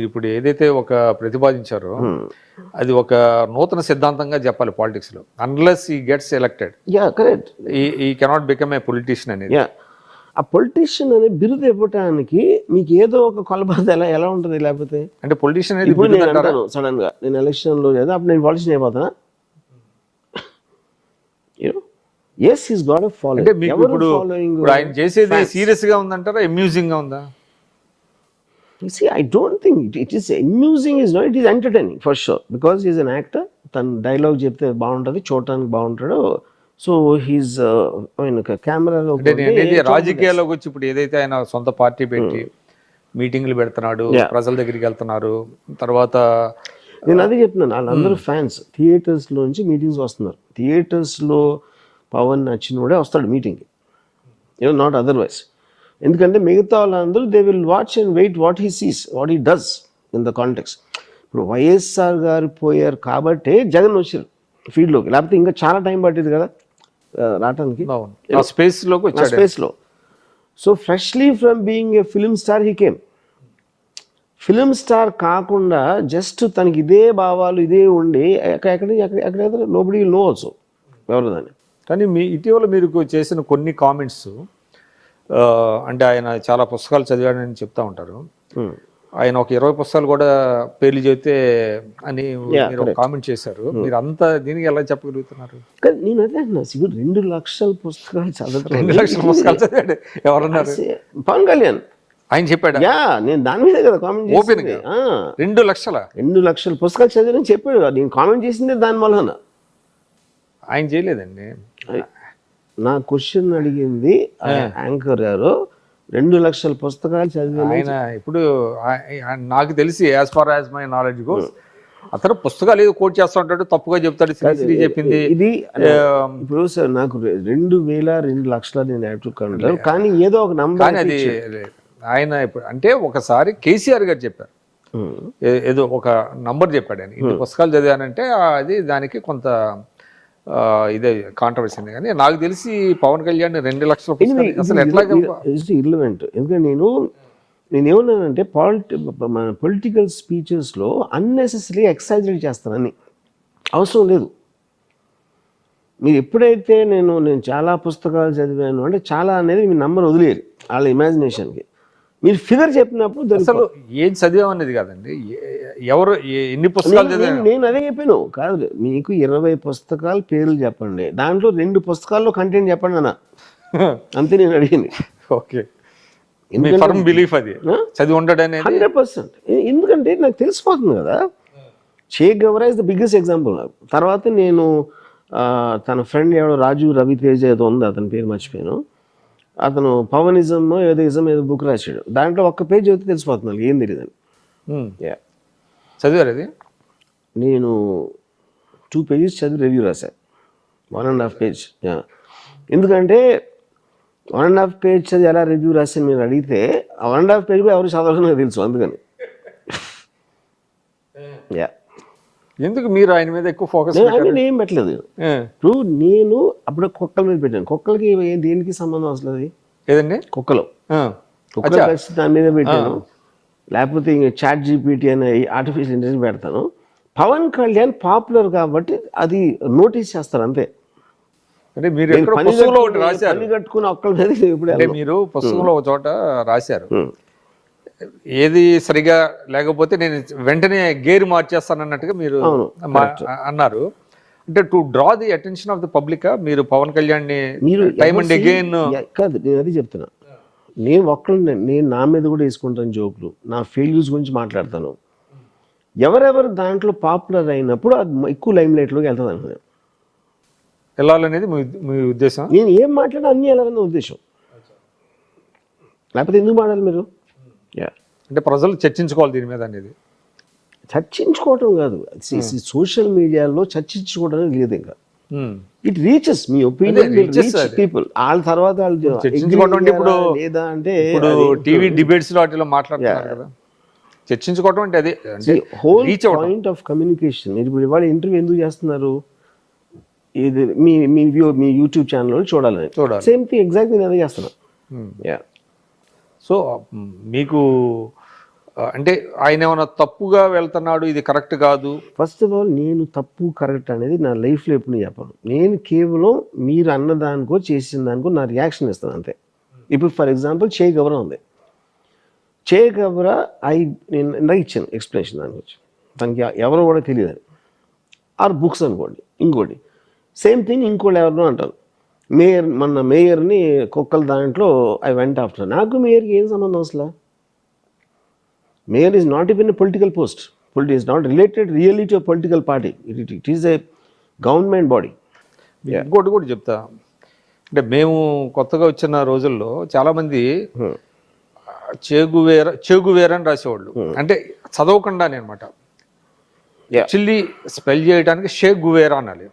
ఇప్పుడు ఏదైతే ఒక ప్రతిపాదించారో అది ఒక నూతన సిద్ధాంతంగా చెప్పాలి పాలిటిక్స్ లో. అన్లెస్ ఈ గెట్స్ ఎలక్టెడ్, కరెక్ట్, ఈ కెనాట్ బికమ్ ఏ పొలిటీషియన్ అనేది. ఆ పొలిటీషియన్ అనే బిరుదు ఇవ్వటానికి మీకు ఏదో ఒక కొలబద్ద ఎలా ఉంటుంది? లేకపోతే అంటే పొలిటీషియన్ అనేది సడన్ గా నేను ఎలక్షన్ లో లేదా అప్పుడు నేను politician అయిపోతానా? Yes, he's got a following. అంటే మీకు ఇప్పుడు ఆయన చేసేది సీరియస్ గా ఉందంటారా, అమ్యూజింగ్ గా ఉందా? See, I don't think it is amusing, is not, it is entertaining for sure because he is an actor. తన డైలాగ్ చెప్తే బాగుంటుంది, చూడటానికి బాగుంటాడు. సో హీస్ కెమెరాలో రాజకీయాల్లోకి వచ్చి ఇప్పుడు ఏదైతే ఆయన సొంత పార్టీ పెట్టి మీటింగ్లు పెడుతున్నాడు, ప్రజల దగ్గరికి వెళ్తున్నారు, తర్వాత నేను అదే చెప్తున్నాను, వాళ్ళందరూ ఫ్యాన్స్ థియేటర్స్ లోంచి మీటింగ్స్ వస్తున్నారు. థియేటర్స్ లో పవన్ నచ్చినోడే వస్తాడు మీటింగ్కి, నాట్ అదర్వైజ్. ఎందుకంటే మిగతా వాళ్ళందరూ they will watch and wait what he sees, what he does in the context. ఇప్పుడు వైఎస్ఆర్ గారు పోయారు కాబట్టి జగన్ వచ్చారు ఫీల్డ్లోకి, లేకపోతే ఇంకా చాలా టైం పట్టేది కదా రావటానికి స్పేస్లో. So freshly from being a film star he came. Film star కాకుండా జస్ట్ తనకి ఇదే భావాలు ఇదే ఉండి ఎక్కడ నోబడీ విల్ నో ఆల్సో ఎవరు దాన్ని. కానీ ఇటీవల మీరు చేసిన కొన్ని కామెంట్స్, అంటే ఆయన చాలా పుస్తకాలు చదివాడని చెప్తా ఉంటారు. ఆయన ఒక 20 పుస్తకాలు కూడా పేర్లు చెబితే అని మీరు కామెంట్ చేశారు. మీరు అంతా దీనికి ఎలా చెప్పగలుగుతున్నారు? నేను అదే అన్నా, 2 లక్షల పుస్తకాలు చదవడం. 2 లక్షల పుస్తకాలు చదివాడు ఎవరన్నారు? పవన్ కళ్యాణ్ ఆయన చెప్పాడు. నేను దాని మీద కదా కామెంట్ చేసింది. 2 లక్షల పుస్తకాలు చదివారని చెప్పాడు. నేను కామెంట్ చేసిందే దాని వలన. ఆయన చేయలేదండి. నా క్వశ్చన్ అడిగింది యాంకర్ గారు, 2 లక్షల పుస్తకాలు చదివి ఆయన. ఇప్పుడు నాకు తెలిసి as far as my knowledge goes, అతను పుస్తకాలు ఏదో కోట్ చేస్తూ ఉంటాడు, తప్పుగా చెప్తాడు. శ్రీశ్రీ చెప్పింది ఇది ఇప్పుడు సార్ నాకు 2 లక్షల నేను యాక్చువల్ కానీ ఏదో ఒక నంబర్ అది ఆయన ఇప్పుడు అంటే ఒకసారి కేసీఆర్ గారు చెప్పారు, ఏదో ఒక నంబర్ చెప్పాడు ఆయన, ఇన్ని పుస్తకాలు చదివానంటే అది దానికి కొంత ఇదే కాంట్రవర్సీ. కానీ నాకు తెలిసి పవన్ కళ్యాణ్ 2 లక్షల పుస్తకాలు అసలు ఎట్లా ఇర్రిలెవెంట్. ఎందుకంటే నేను నేనేమన్నానంటే మన పొలిటికల్ స్పీచెస్లో అన్నెసెసరీ ఎక్సైజరేట్ చేస్తానని అవసరం లేదు. మీరు ఎప్పుడైతే నేను చాలా పుస్తకాలు చదివాను అంటే చాలా అనేది మీ నంబర్ వదిలేరు వాళ్ళ ఇమాజినేషన్కి. మీరు ఫిగర్ చెప్పినప్పుడు అసలు ఏం చదివామనేది కాదండి, ఎవరు ఎన్ని పుస్తకాలు చదివాను నేను అదే చెప్పాను. కాదు, మీకు 20 పుస్తకాల పేర్లు చెప్పండి, దాంట్లో 2 పుస్తకాల్లో కంటెంట్ చెప్పండి అన్న, అంతే నేను అడిగింది. ఓకే, ఫర్మ్ బిలీఫ్ అది చదివి ఉండడం అనేది 100%. ఎందుకంటే నాకు తెలిసిపోతుంది కదా. చే గవరా ఇస్ ద బిగ్గెస్ట్ ఎగ్జాంపుల్ నాకు. తర్వాత నేను తన ఫ్రెండ్ ఎవడో రాజు రవితేజ ఏదో ఉంది, అతని పేరు మర్చిపోయాను. అతను పవనిజం ఏదో బుక్ రాశాడు, దాంట్లో ఒక్క పేజ్ చదివితే తెలిసిపోతుంది ఏం తెలియదని. చదివారు అది? నేను 2 pages చదివి రివ్యూ రాశాను, 1.5 page. ఎందుకంటే 1.5 page చదివి ఎలా రివ్యూ రాశాను మీరు అడిగితే, ఆ 1.5 page కూడా ఎవరు చదవాలని నాకు తెలుసు, అందుకని. ఎందుకు మీరు ఆయన మీద ఎక్కువ ఫోకస్? ఏం పెట్టలేదు. ఇప్పుడు నేను అప్పుడు కుక్కల మీద పెట్టాను. కుక్కలకి దేనికి సంబంధం అసలు? అది ఏదండి? కుక్కలు దాని మీద పెట్టాను. లేకపోతే ఇంకా చాట్ జీపీటీ అనే ఆర్టిఫిషియల్ ఇంటెలిజెన్స్ పెడతాను. పవన్ కళ్యాణ్ పాపులర్ కాబట్టి అది నోటీస్ చేస్తారు అంతే. అంటే మీరు పని కట్టుకుని ఒక్కల మీద ఇప్పుడు మీరు పుస్తకంలో ఒక చోట రాశారు, ఏది సరిగా లేకపోతే నేను వెంటనే గేర్ మార్చేస్తాను అన్నట్టుగా మీరు అన్నారు. అంటే to draw the attention of the public మీరు పవన్ కళ్యాణ్ ని టైమ్ అండ్ అగైన్ కాదు, నేను అది చెప్తున్నా. నేను నా మీద కూడా వేసుకుంటాను జోకులు, నా ఫెయిల్యూర్స్ గురించి మాట్లాడతాను. ఎవరెవరు దాంట్లో పాపులర్ అయినప్పుడు అది ఎక్కువ లైమ్ లైట్లోకి వెళ్తుంది అనుకున్నాను. వెళ్ళాలనేది మీ ఉద్దేశం? నేను ఏం మాట్లాడినా అన్నీ వెళ్ళాలన్న ఉద్దేశం. లేకపోతే ఎందుకు మాట్లాడాలి మీరు? అంటే ప్రజలు చర్చించుకోవాలి దీని మీద అనేది. చర్చించుకోవటం కాదు, సోషల్ మీడియాలో చర్చించుకోవడం లేదు. ఇంకా it reaches me opinion people. వాళ్ళ తర్వాత లేదా అంటే టీవీ డిబేట్స్ లో వాటిలో మాట్లాడుతున్నారు కదా. చర్చించుకోవడం అంటే అదే హోల్ పాయింట్ ఆఫ్ కమ్యూనికేషన్. మీరు ఇప్పుడు ఇవాళ ఇంటర్వ్యూ ఎందుకు చేస్తున్నారు? ఇది మీ యూట్యూబ్ ఛానల్లో చూడాలి. సేమ్ థింగ్ ఎగ్జాక్ట్ నేను అదే చేస్తున్నాను. సో మీకు అంటే ఆయన ఏమైనా తప్పుగా వెళ్తున్నాడు, ఇది కరెక్ట్ కాదు? ఫస్ట్ ఆఫ్ ఆల్ నేను తప్పు కరెక్ట్ అనేది నా లైఫ్లో ఎప్పుడు చెప్పను. నేను కేవలం మీరు అన్నదానికో చేసిన దానికో నా రియాక్షన్ ఇస్తాను అంతే. ఇప్పుడు ఫర్ ఎగ్జాంపుల్ చే గవరా ఉంది. చే గవరా నేను ఇందాక ఇచ్చాను ఎక్స్ప్లెనేషన్ దానికి వచ్చి, తనకి ఎవరో కూడా తెలియదు. ఆర్ బుక్స్ అనుకోండి, ఇంకోటి సేమ్ థింగ్ ఇంకోటి ఎవరినో అంటారు. మేయర్ని కుక్కల దాంట్లో ఐ వెంట్ ఆఫ్టర్. నాకు మేయర్కి ఏం సంబంధం అసలు? Mayor is not even a political post. Is not related really to political party. It is a government body. ఇంకోటి కూడా చెప్తా, అంటే మేము కొత్తగా వచ్చిన రోజుల్లో చాలామంది చేగువేర అని రాసేవాళ్ళు, అంటే చదవకుండానే అనమాట. యాక్చువల్లీ స్పెల్ చేయడానికి షేక్ గువేరా అనాలి.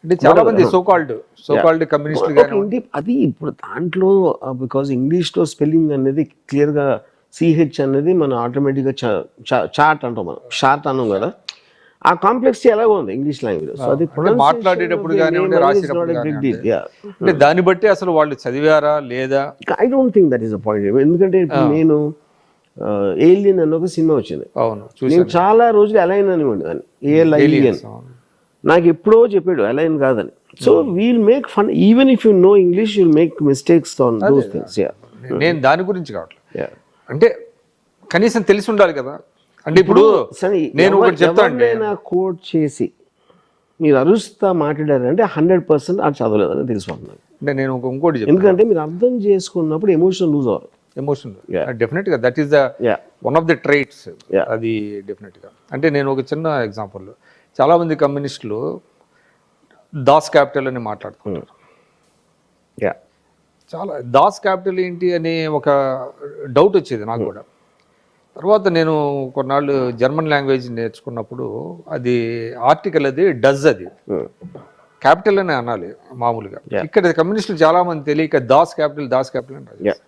అంటే చాలా మంది సోకాల్డ్ కమ్యూనిస్టులు అది ఇప్పుడు దాంట్లో బికాజ్ ఇంగ్లీష్లో స్పెల్లింగ్ అనేది క్లియర్గా సిహెచ్ అనేది మనం ఆటోమేటిక్గా చాట్ అంటాం, మనం షార్ట్ అన్నాం కదా. ఆ కాంప్లెక్సిటీ ఎలాగో ఉంది ఇంగ్లీష్ లాంగ్వేజ్. సో అది మాట్లాడేటప్పుడు అంటే దాన్ని బట్టి అసలు వాళ్ళు చదివారా లేదా? I don't think that is a point. ఎందుకంటే నేను ఏలియన్ అన్న ఒక సినిమా వచ్చింది, నేను చాలా రోజులు అలైన్ అని ఉండేదాన్ని. ఏఎల్ఐఎన్ నాకు ఎప్పుడో చెప్పాడు అలైన్ కాదని. So we'll make fun even if you know English you'll make mistakes on those things. నేను దాని గురించి కావట్లేదు, అంటే కనీసం తెలిసి ఉండాలి కదా. అంటే ఇప్పుడు నేను ఒకటి చెప్తాను, కోట్ చేసి మీరు అరుస్తా మాట్లాడారంటే 100% అది చదవలేదని తెలిసిపోతుంది. అంటే నేను ఇంకోటి ఎందుకంటే మీరు అర్థం చేసుకున్నప్పుడు ఎమోషన్ లూజ్ అవ్వాలి. ఎమోషన్ డెఫినెట్గా that is the one of the traits. అది డెఫినెట్గా. అంటే నేను ఒక చిన్న ఎగ్జాంపుల్, చాలామంది కమ్యూనిస్టులు దాస్ క్యాపిటల్ అని మాట్లాడుతున్నారు. చాలా దాస్ క్యాపిటల్ ఏంటి అని ఒక డౌట్ వచ్చేది నాకు కూడా. తర్వాత నేను కొన్నాళ్ళు జర్మన్ లాంగ్వేజ్ నేర్చుకున్నప్పుడు అది ఆర్టికల్ అది డజ్, అది క్యాపిటల్ అని అనాలి మామూలుగా. ఇక్కడ కమ్యూనిస్టులు చాలా మంది తెలియక దాస్ క్యాపిటల్ అని రాదు.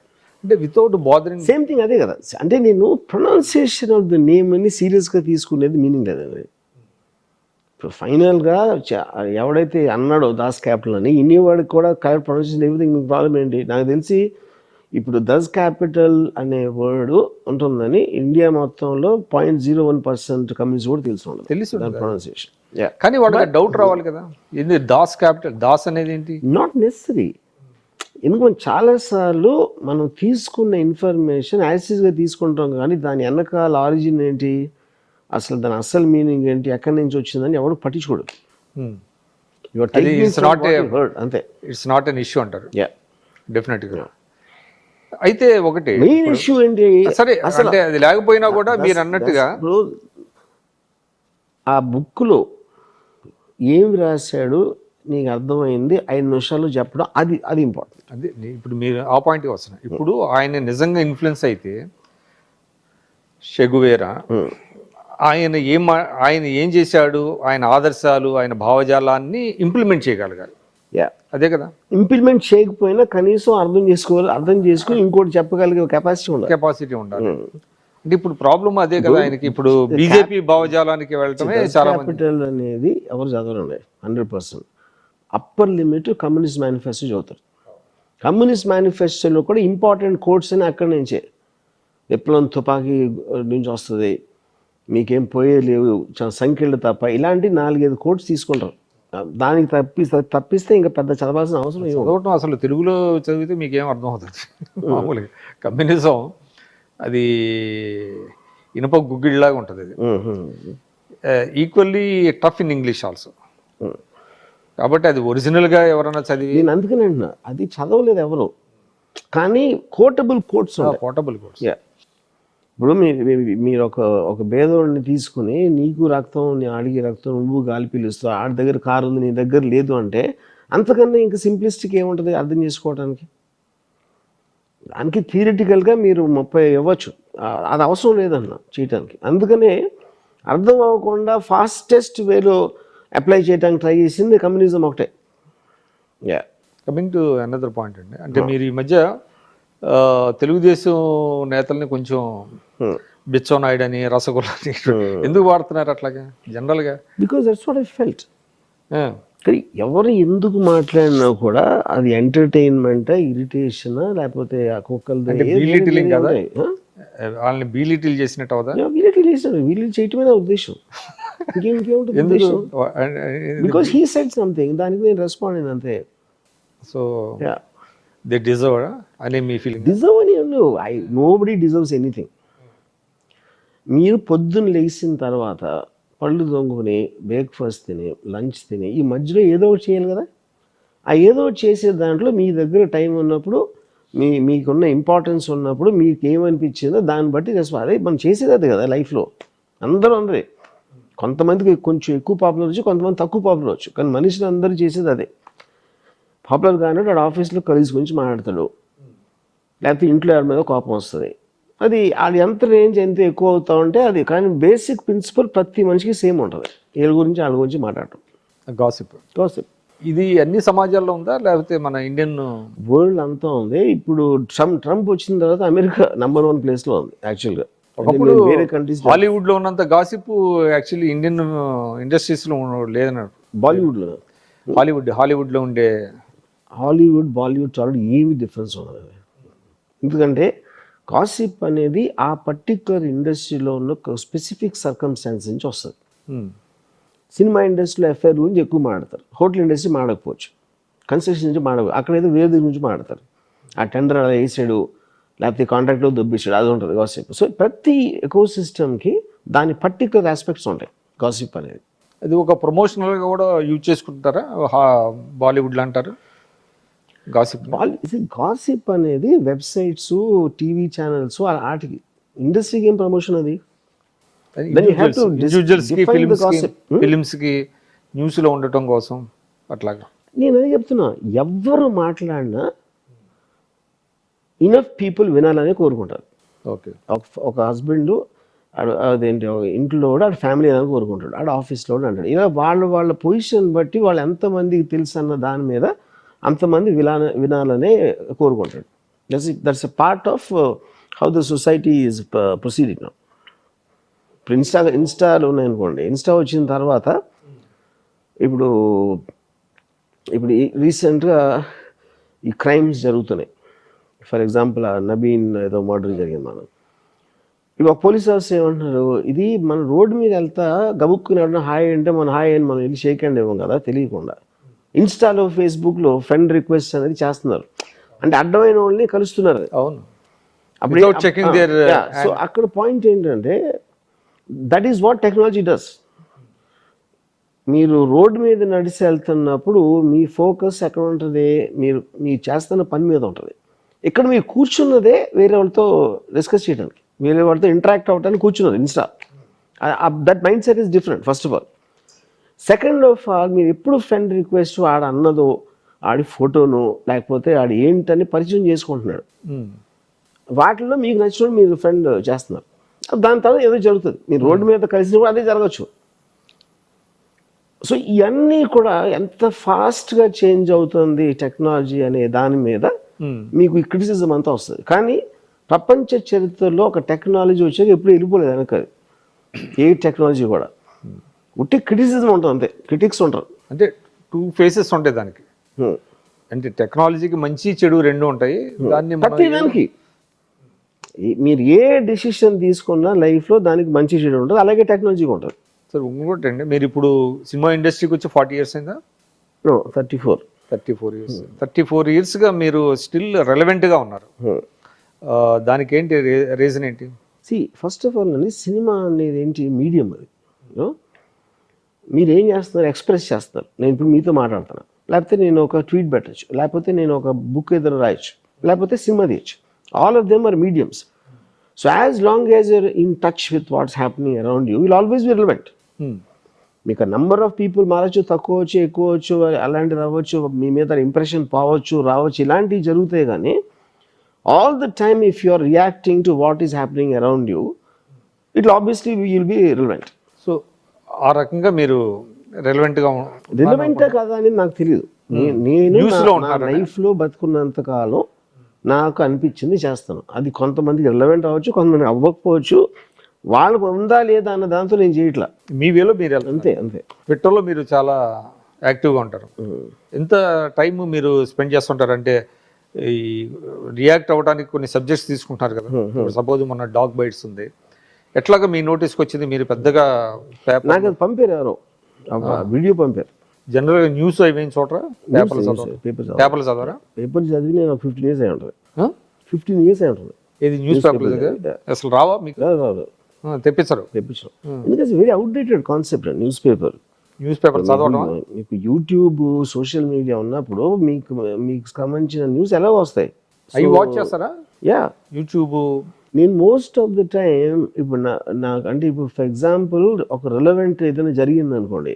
అంటే వితౌట్ బాదరింగ్. సేమ్ థింగ్ అదే కదా. అంటే నేను ప్రొనౌన్సియేషన్ ఆఫ్ ద నేమ్ అని సీరియస్గా తీసుకునేది మీనింగ్ లేదండి. ఇప్పుడు ఫైనల్గా ఎవడైతే అన్నాడో దాస్ క్యాపిటల్ అని, ఇన్నేవాడికి కూడా కరెక్ట్ ప్రొనౌన్సియేషన్ ఎవ్రీథింగ్, మీకు ప్రాబ్లం ఏంటి? నాకు తెలిసి ఇప్పుడు దస్ క్యాపిటల్ అనే వర్డ్ ఉంటుందని ఇండియా మొత్తంలో 0.01% కమ్యూనిస్ట్ కూడా తెలిసి ఉండదు తెలిసి దాని ప్రొనౌన్సియేషన్. కానీ వాళ్ళకి డౌట్ రావాలి కదా, ఇది దాస్ క్యాపిటల్, దాస్ అనేది ఏంటి? Not necessary. ఎందుకంటే చాలాసార్లు మనం తీసుకున్న ఇన్ఫర్మేషన్ యాసిడ్గా తీసుకుంటాం కానీ దాని వెనకాల ఆరిజిన్ ఏంటి, అసలు దాని అసలు మీనింగ్ ఏంటి, ఎక్కడి నుంచి వచ్చిందని ఎవరు పట్టించుకోడు. అంతే, ఇట్స్ నాట్ ఎన్ ఇష్యూ అంటారు. డెఫినెట్గా. అయితే ఒకటి మెయిన్ ఇష్యూ ఏంటి, సరే అంటే అది లేకపోయినా కూడా మీరు అన్నట్టుగా ఇప్పుడు ఆ బుక్లో ఏం రాశాడు నీకు అర్థమైంది 5 నిమిషాలు చెప్పడం, అది ఇంపార్టెంట్. అదే ఇప్పుడు మీరు ఆ పాయింట్కి వస్తున్నారు. ఇప్పుడు ఆయన నిజంగా ఇన్ఫ్లుయెన్స్ అయితే షెగువేరా ఆయన ఏం చేశాడు, ఆయన ఆదర్శాలు, ఆయన భావజాలాన్ని ఇంప్లిమెంట్ చేయగలగాలి. అదే కదా, ఇంప్లిమెంట్ చేయకపోయినా కనీసం అర్థం చేసుకుని ఇంకోటి చెప్పగలిగే కెపాసిటీ ఉండాలి. అంటే ఇప్పుడు ప్రాబ్లమ్ అదే కదా ఆయనకి. ఇప్పుడు బీజేపీ భావజాలానికి వెళ్ళటమే చాలా క్యాపిటల్ అనేది ఎవరు చదవరండి 100%. అప్పర్ లిమిట్ కమ్యూనిస్ట్ మేనిఫెస్టో చదువుతారు. కమ్యూనిస్ట్ మేనిఫెస్టోలో కూడా ఇంపార్టెంట్ కోట్స్ అని అక్కడి నుంచే, విప్లవం తుపాకీ నుంచి వస్తుంది, మీకేం పోయే లేవు, చాలా సంఖ్యలు తప్ప, ఇలాంటి 4-5 కోట్స్ తీసుకుంటారు. దానికి తప్పిస్తే ఇంకా పెద్ద చదవాల్సిన అవసరం చదవటం అసలు తెలుగులో చదివితే మీకేం అర్థం అవుతుంది. మామూలుగా కమ్యూనిజం అది ఇనుప గుగ్గిళ్ళలాగా ఉంటుంది. అది equally tough in English also. కాబట్టి అది ఒరిజినల్గా ఎవరైనా చదివి, నేను అందుకనే అంటున్నా, అది చదవలేదు ఎవరు, కానీ కోటబుల్ కోట్స్. ఇప్పుడు మీరు ఒక భేదవాడిని తీసుకుని నీకు రక్తం, నీ ఆడికి రక్తం, నువ్వు గాలి పీలుస్తావు, ఆడి దగ్గర కారు ఉంది నీ దగ్గర లేదు అంటే అంతకన్నా ఇంకా సింప్లిస్టిక్ ఏముంటుంది అర్థం చేసుకోవడానికి. దానికి థియరిటికల్గా మీరు 30 ఇవ్వచ్చు, అది అవసరం లేదన్న చేయటానికి. అందుకనే అర్థం అవ్వకుండా ఫాస్టెస్ట్ వేలో అప్లై చేయడానికి ట్రై చేసింది కమ్యూనిజం ఒకటే. కమింగ్ టు అనదర్ పాయింట్ అండి, అంటే మీరు ఈ మధ్య తెలుగుదేశం నేతల్ని కొంచెం బిచ్చోనాయుడు అని, రసగుల్లా అని ఎందుకు వాడుతున్నారు అట్లాగా జనరల్గా? Because that's what I felt. కానీ ఎవరు ఎందుకు మాట్లాడినా కూడా అది ఎంటర్టైన్మెంటా, ఇరిటేషనా, లేకపోతే ఆ కుక్కలు బీలిటిలింగ్ కదా, వాళ్ళని బీలిటిల్ చేసినట్టు అవుదా? బీలిటిల్ చేసినాడు, వీళ్ళు చేయటమే ఉద్దేశం, ఇంకేముంటుంది ఉద్దేశం. బికాజ్ హీ సెడ్ సంథింగ్, దానికి నేను రెస్పాండ్ అయింది అంతే. సో దే డిజర్వ్ అనే మీ ఫీలింగ్? డిజర్వ్ అని నోబడీ డిజర్వ్స్ ఎనీథింగ్. మీరు పొద్దున్న లేచిన తర్వాత పళ్ళు తొంగుని, బ్రేక్ఫాస్ట్ తిని, లంచ్ తిని, ఈ మధ్యలో ఏదో ఒకటి చేయాలి కదా. ఆ ఏదో ఒకటి చేసే దాంట్లో మీ దగ్గర టైం ఉన్నప్పుడు, మీకున్న ఇంపార్టెన్స్ ఉన్నప్పుడు మీకు ఏమనిపించిందో దాన్ని బట్టి అదే మనం చేసేది అది కదా లైఫ్లో. అందరే కొంతమందికి కొంచెం ఎక్కువ పాపులర్ వచ్చు, కొంతమంది తక్కువ పాపులర్ వచ్చు, కానీ మనుషులు అందరూ చేసేది అదే. పాపులర్ కానీ వాడు ఆఫీస్లో కలీగ్స్ గురించి మాట్లాడతాడు, లేకపోతే ఇంట్లో ఎవరి మీద కోపం వస్తుంది. అది ఎంత రేంజ్ ఎంత ఎక్కువ అవుతా ఉంటే అది, కానీ బేసిక్ ప్రిన్సిపల్ ప్రతి మనిషికి సేమ్ ఉంటుంది, వీళ్ళ గురించి వాళ్ళ గురించి మాట్లాడటం. గాసిప్ ఇది అన్ని సమాజాల్లో ఉందా, లేకపోతే మన ఇండియన్ వరల్డ్ అంతా ఉంది. ఇప్పుడు ట్రంప్ వచ్చిన తర్వాత అమెరికా నెంబర్ 1 ప్లేస్లో ఉంది యాక్చువల్గా. ఒకప్పుడు వేరే కంట్రీస్ హాలీవుడ్లో ఉన్నంత గాసిప్ యాక్చువల్లీ ఇండియన్ ఇండస్ట్రీస్లో లేదన్నారు. హాలీవుడ్లో ఉండే బాలీవుడ్ చాలా ఏమి డిఫరెన్స్ ఉండదు. ఎందుకంటే గాసిప్ అనేది ఆ పర్టిక్యులర్ ఇండస్ట్రీలో ఉన్న స్పెసిఫిక్ సర్కమ్స్టాన్స్ నుంచి వస్తుంది. సినిమా ఇండస్ట్రీలో ఎఫ్ఐఆర్ గురించి ఎక్కువ మాట్లాడతారు, హోటల్ ఇండస్ట్రీ మాడకపోవచ్చు, కన్స్ట్రక్షన్ నుంచి మాడకపోవచ్చు, అక్కడైతే వేరే గురించి మాట్లాడతారు. ఆ టెండర్ అలా వేసాడు, లేకపోతే కాంట్రాక్ట్లో దొబ్బిస్తాడు, అది ఉంటుంది గాసిప్. సో ప్రతి ఎకో సిస్టమ్కి దాని పర్టిక్యులర్ ఆస్పెక్ట్స్ ఉంటాయి గాసిప్ అనేది. అది ఒక ప్రమోషనల్గా కూడా యూజ్ చేసుకుంటారా బాలీవుడ్లో అంటారు గాసిప్ అనేది వెబ్సైట్స్, టీవీ ఛానల్స్, వాటికి ఇండస్ట్రీకి ఏం ప్రమోషన్ అది. ఫిలిమ్స్కి న్యూస్లో ఉండటం కోసం అట్లాగా. నేను అదే చెప్తున్నా, ఎవరు మాట్లాడినా ఇనఫ్ పీపుల్ వినాలని కోరుకుంటారు. ఓకే, ఒక హస్బెండ్ అదేంటి ఇంట్లో కూడా ఆడ ఫ్యామిలీ అని కోరుకుంటాడు, ఆడ ఆఫీస్లో కూడా అంటాడు. ఇలా వాళ్ళ పొజిషన్ బట్టి వాళ్ళు ఎంతమందికి తెలుసు అన్న దాని మీద అంతమంది వినాలనే కోరుకుంటాడు. That's a part of how the society is proceeding now. ఇప్పుడు ఇన్స్టాలో ఉన్నాయనుకోండి, ఇన్స్టా వచ్చిన తర్వాత ఇప్పుడు రీసెంట్గా ఈ క్రైమ్స్ జరుగుతున్నాయి. ఫర్ ఎగ్జాంపుల్ నబీన్ ఏదో మర్డర్ జరిగింది మనం, ఇವಾಗ పోలీస్ ఆఫీసర్ ఏమంటున్నారు, ఇది మన రోడ్డు మీద వెళ్తా గబుక్కుని ఎవరైనా హాయ్ అంటే మన హాయ్ అని మనం వెళ్ళి షేక్ హ్యాండ్ ఇవ్వం కదా తెలియకుండా. ఇన్స్టాలో ఫేస్బుక్లో ఫ్రెండ్ రిక్వెస్ట్ అనేది చేస్తున్నారు, అంటే అడ్డమైన వాళ్ళని కలుస్తున్నారు. అవును, without checking their సో అక్కడ పాయింట్ ఏంటంటే that is what technology does. మీరు రోడ్డు మీద నడిచి వెళ్తున్నప్పుడు మీ ఫోకస్ ఎక్కడ ఉంటుంది, మీరు చేస్తున్న పని మీద ఉంటుంది. ఇక్కడ మీరు కూర్చున్నదే వేరే వాళ్ళతో డిస్కస్ చేయడానికి, వేరే వాళ్ళతో ఇంటరాక్ట్ అవ్వడానికి కూర్చున్నది Insta. That mind set is different first of all. Second of all, మీరు ఎప్పుడు ఫ్రెండ్ రిక్వెస్ట్ ఆడ అన్నదో ఆడి ఫోటోను లేకపోతే ఆడి ఏంటని పరిచయం చేసుకుంటున్నాడు, వాటిల్లో మీకు నచ్చినప్పుడు మీరు ఫ్రెండ్ చేస్తున్నారు. దాని తర్వాత ఏదో జరుగుతుంది, మీరు రోడ్డు మీద కలిసినప్పుడు అదే జరగచ్చు. సో ఇవన్నీ కూడా ఎంత ఫాస్ట్గా చేంజ్ అవుతుంది టెక్నాలజీ అనే దాని మీద మీకు ఈ క్రిటిసిజం అంతా వస్తుంది. కానీ ప్రపంచ చరిత్రలో ఒక టెక్నాలజీ వచ్చాక ఎప్పుడు వెళ్ళిపోలేదు వెనక. ఏ టెక్నాలజీ కూడా ఉట్టి క్రిటిసిజం ఉంటుంది, అంతే. క్రిటిక్స్ ఉంటారు, అంటే 2 phases ఉంటాయి దానికి. అంటే టెక్నాలజీకి మంచి చెడు రెండు ఉంటాయి. దాన్ని ప్రతి దానికి మీరు ఏ డెసిషన్ తీసుకున్నా లైఫ్లో దానికి మంచి చెడు ఉంటుంది, అలాగే టెక్నాలజీకి ఉంటుంది. సార్ ఇంకోటి అండి, మీరు ఇప్పుడు సినిమా ఇండస్ట్రీకి వచ్చి 40 years అయిందా? 34 years. 34 yearsగా మీరు స్టిల్ రెలవెంట్గా ఉన్నారు. దానికి ఏంటి రీజన్ ఏంటి? ఫస్ట్ ఆఫ్ ఆల్ అండి, సినిమా అనేది ఏంటి, మీడియం అది. మీరు ఏం చేస్తున్నారు, ఎక్స్ప్రెస్ చేస్తున్నారు. నేను ఇప్పుడు మీతో మాట్లాడుతున్నాను, లేకపోతే నేను ఒక ట్వీట్ పెట్టచ్చు, లేకపోతే నేను ఒక బుక్ ఏదైనా రాయొచ్చు, లేకపోతే సినిమా తీయచ్చు. All of them are mediums. So as long as you're in touch with what's happening around you will always be relevant. మీకు నంబర్ ఆఫ్ పీపుల్ మారచ్చు, తక్కువ వచ్చు, ఎక్కువ వచ్చు, అలాంటిది అవ్వచ్చు, మీ మీద ఇంప్రెషన్ పోవచ్చు, రావచ్చు, ఇలాంటివి జరుగుతాయి. కానీ all the time if you are reacting to what is happening around you, it obviously will be relevant. సో ఆ రకంగా మీరు రిలవెంట్గా కాదా అనేది నాకు తెలియదు. నేను నా లైఫ్లో బతుకున్నంత కాలం నాకు అనిపించింది చేస్తాను. అది కొంతమందికి రిలవెంట్ అవ్వచ్చు, కొంతమంది అవ్వకపోవచ్చు. వాళ్ళకు ఉందా లేదా అన్న దాంతో నేను చేయట్లా. మీ వేలో మీరు అంతే. ట్విట్టర్లో మీరు చాలా యాక్టివ్గా ఉంటారు. ఎంత టైం మీరు స్పెండ్ చేస్తుంటారు? అంటే ఈ రియాక్ట్ అవ్వడానికి కొన్ని సబ్జెక్ట్స్ తీసుకుంటున్నారు కదా. సపోజ్ మొన్న డాగ్ బైట్స్ ఉంది, ఎట్లాగా మీ నోటీస్కి వచ్చింది? మీరు పెద్దగా నాకు అది పంపారు, ఎవరో వీడియో పంపారు. జనరల్గా న్యూస్ అయిపోయిన చోట పేపర్లు చదవరా? పేపర్ చదివి నేను 15 years అయి ఉంటుంది. 15 years అయి ఉంటుంది. ఏది న్యూస్ పేపర్ అసలు రావా మీకు? రాదు. తెప్పించరు. ఎందుకంటే very outdated concept news paper చదవడం. మీకు యూట్యూబ్, సోషల్ మీడియా ఉన్నప్పుడు మీకు సంబంధించిన న్యూస్ ఎలా వస్తాయి? అవి వాచ్ చేస్తారా? Yeah, YouTube. నేను మోస్ట్ ఆఫ్ ద టైం ఇప్పుడు నాకు అంటే ఇప్పుడు ఫర్ ఎగ్జాంపుల్ ఒక రిలవెంట్ ఏదైనా జరిగింది అనుకోండి,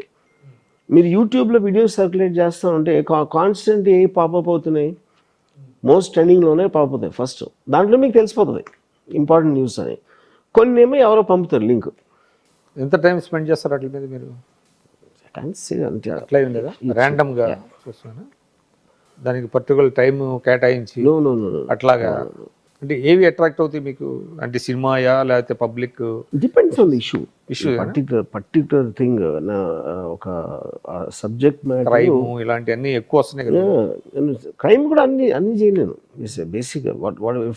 మీరు యూట్యూబ్లో వీడియోస్ సర్క్యులేట్ చేస్తూ ఉంటే కాన్స్టెంట్ ఏ పాపప్ అవుతున్నాయి, మోస్ట్ ట్రెండింగ్లోనే పాపప్ అవుతాయి ఫస్ట్. దాంట్లో మీకు తెలిసిపోతుంది ఇంపార్టెంట్ న్యూస్ అని. కొన్ని ఏమో ఎవరో పంపుతారు లింక్. ఎంత టైం స్పెండ్ చేస్తారు అట్ల మీద మీరు? అట్లా ఉండేదా? ర్యాండమ్గా చూస్తున్నాను, దానికి పర్టికులర్ టైం కేటాయించి అట్లాగా. అంటే ఏవి అట్రాక్ట్ అవుతాయి మీకు? అంటే సినిమాయా లేకపోతే public? Depends on the issue. Particular thing. ఒక సబ్జెక్ట్ మ్యాటర్, క్రైమ్ ఇలాంటివన్నీ ఎక్కువ వస్తున్నాయి కదా. క్రైమ్ కూడా అన్ని చేయలేను బేసిక్గా.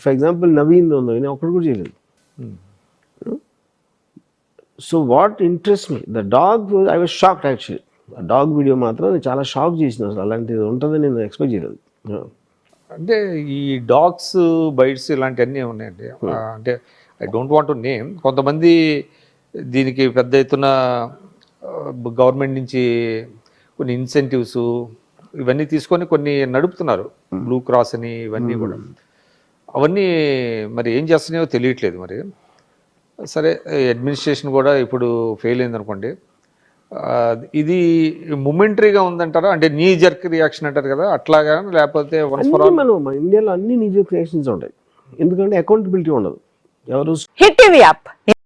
ఫర్ ఎగ్జాంపుల్ నవీన్ నేను ఒకటి కూడా చేయలేదు. So what interest me, the dog, I was shocked actually. ఆ డాగ్ వీడియో మాత్రం నేను చాలా షాక్ చేసిన. అసలు అలాంటిది ఉంటుందని నేను ఎక్స్పెక్ట్ చేయలేదు. అంటే ఈ డాగ్స్ బైట్స్ ఇలాంటివన్నీ ఉన్నాయండి. అంటే I don't want to name. కొంతమంది దీనికి పెద్ద ఎత్తున గవర్నమెంట్ నుంచి కొన్ని ఇన్సెంటివ్స్ ఇవన్నీ తీసుకొని కొన్ని నడుపుతున్నారు, బ్లూ క్రాస్ అని ఇవన్నీ కూడా. అవన్నీ మరి ఏం చేస్తున్నాయో తెలియట్లేదు. మరి సరే, అడ్మినిస్ట్రేషన్ కూడా ఇప్పుడు ఫెయిల్ అయింది అనుకోండి. ఇది మొమెంటరీగా ఉందంటారా? అంటే నీ జర్క్ రియాక్షన్ అంటారు కదా, అట్లాగా? లేకపోతే మన ఇండియాలో అన్ని నీ జర్క్ రియాక్షన్స్ ఉంటాయి, ఎందుకంటే అకౌంటబిలిటీ ఉండదు. ఎవరు హిట్ టీవీ యాప్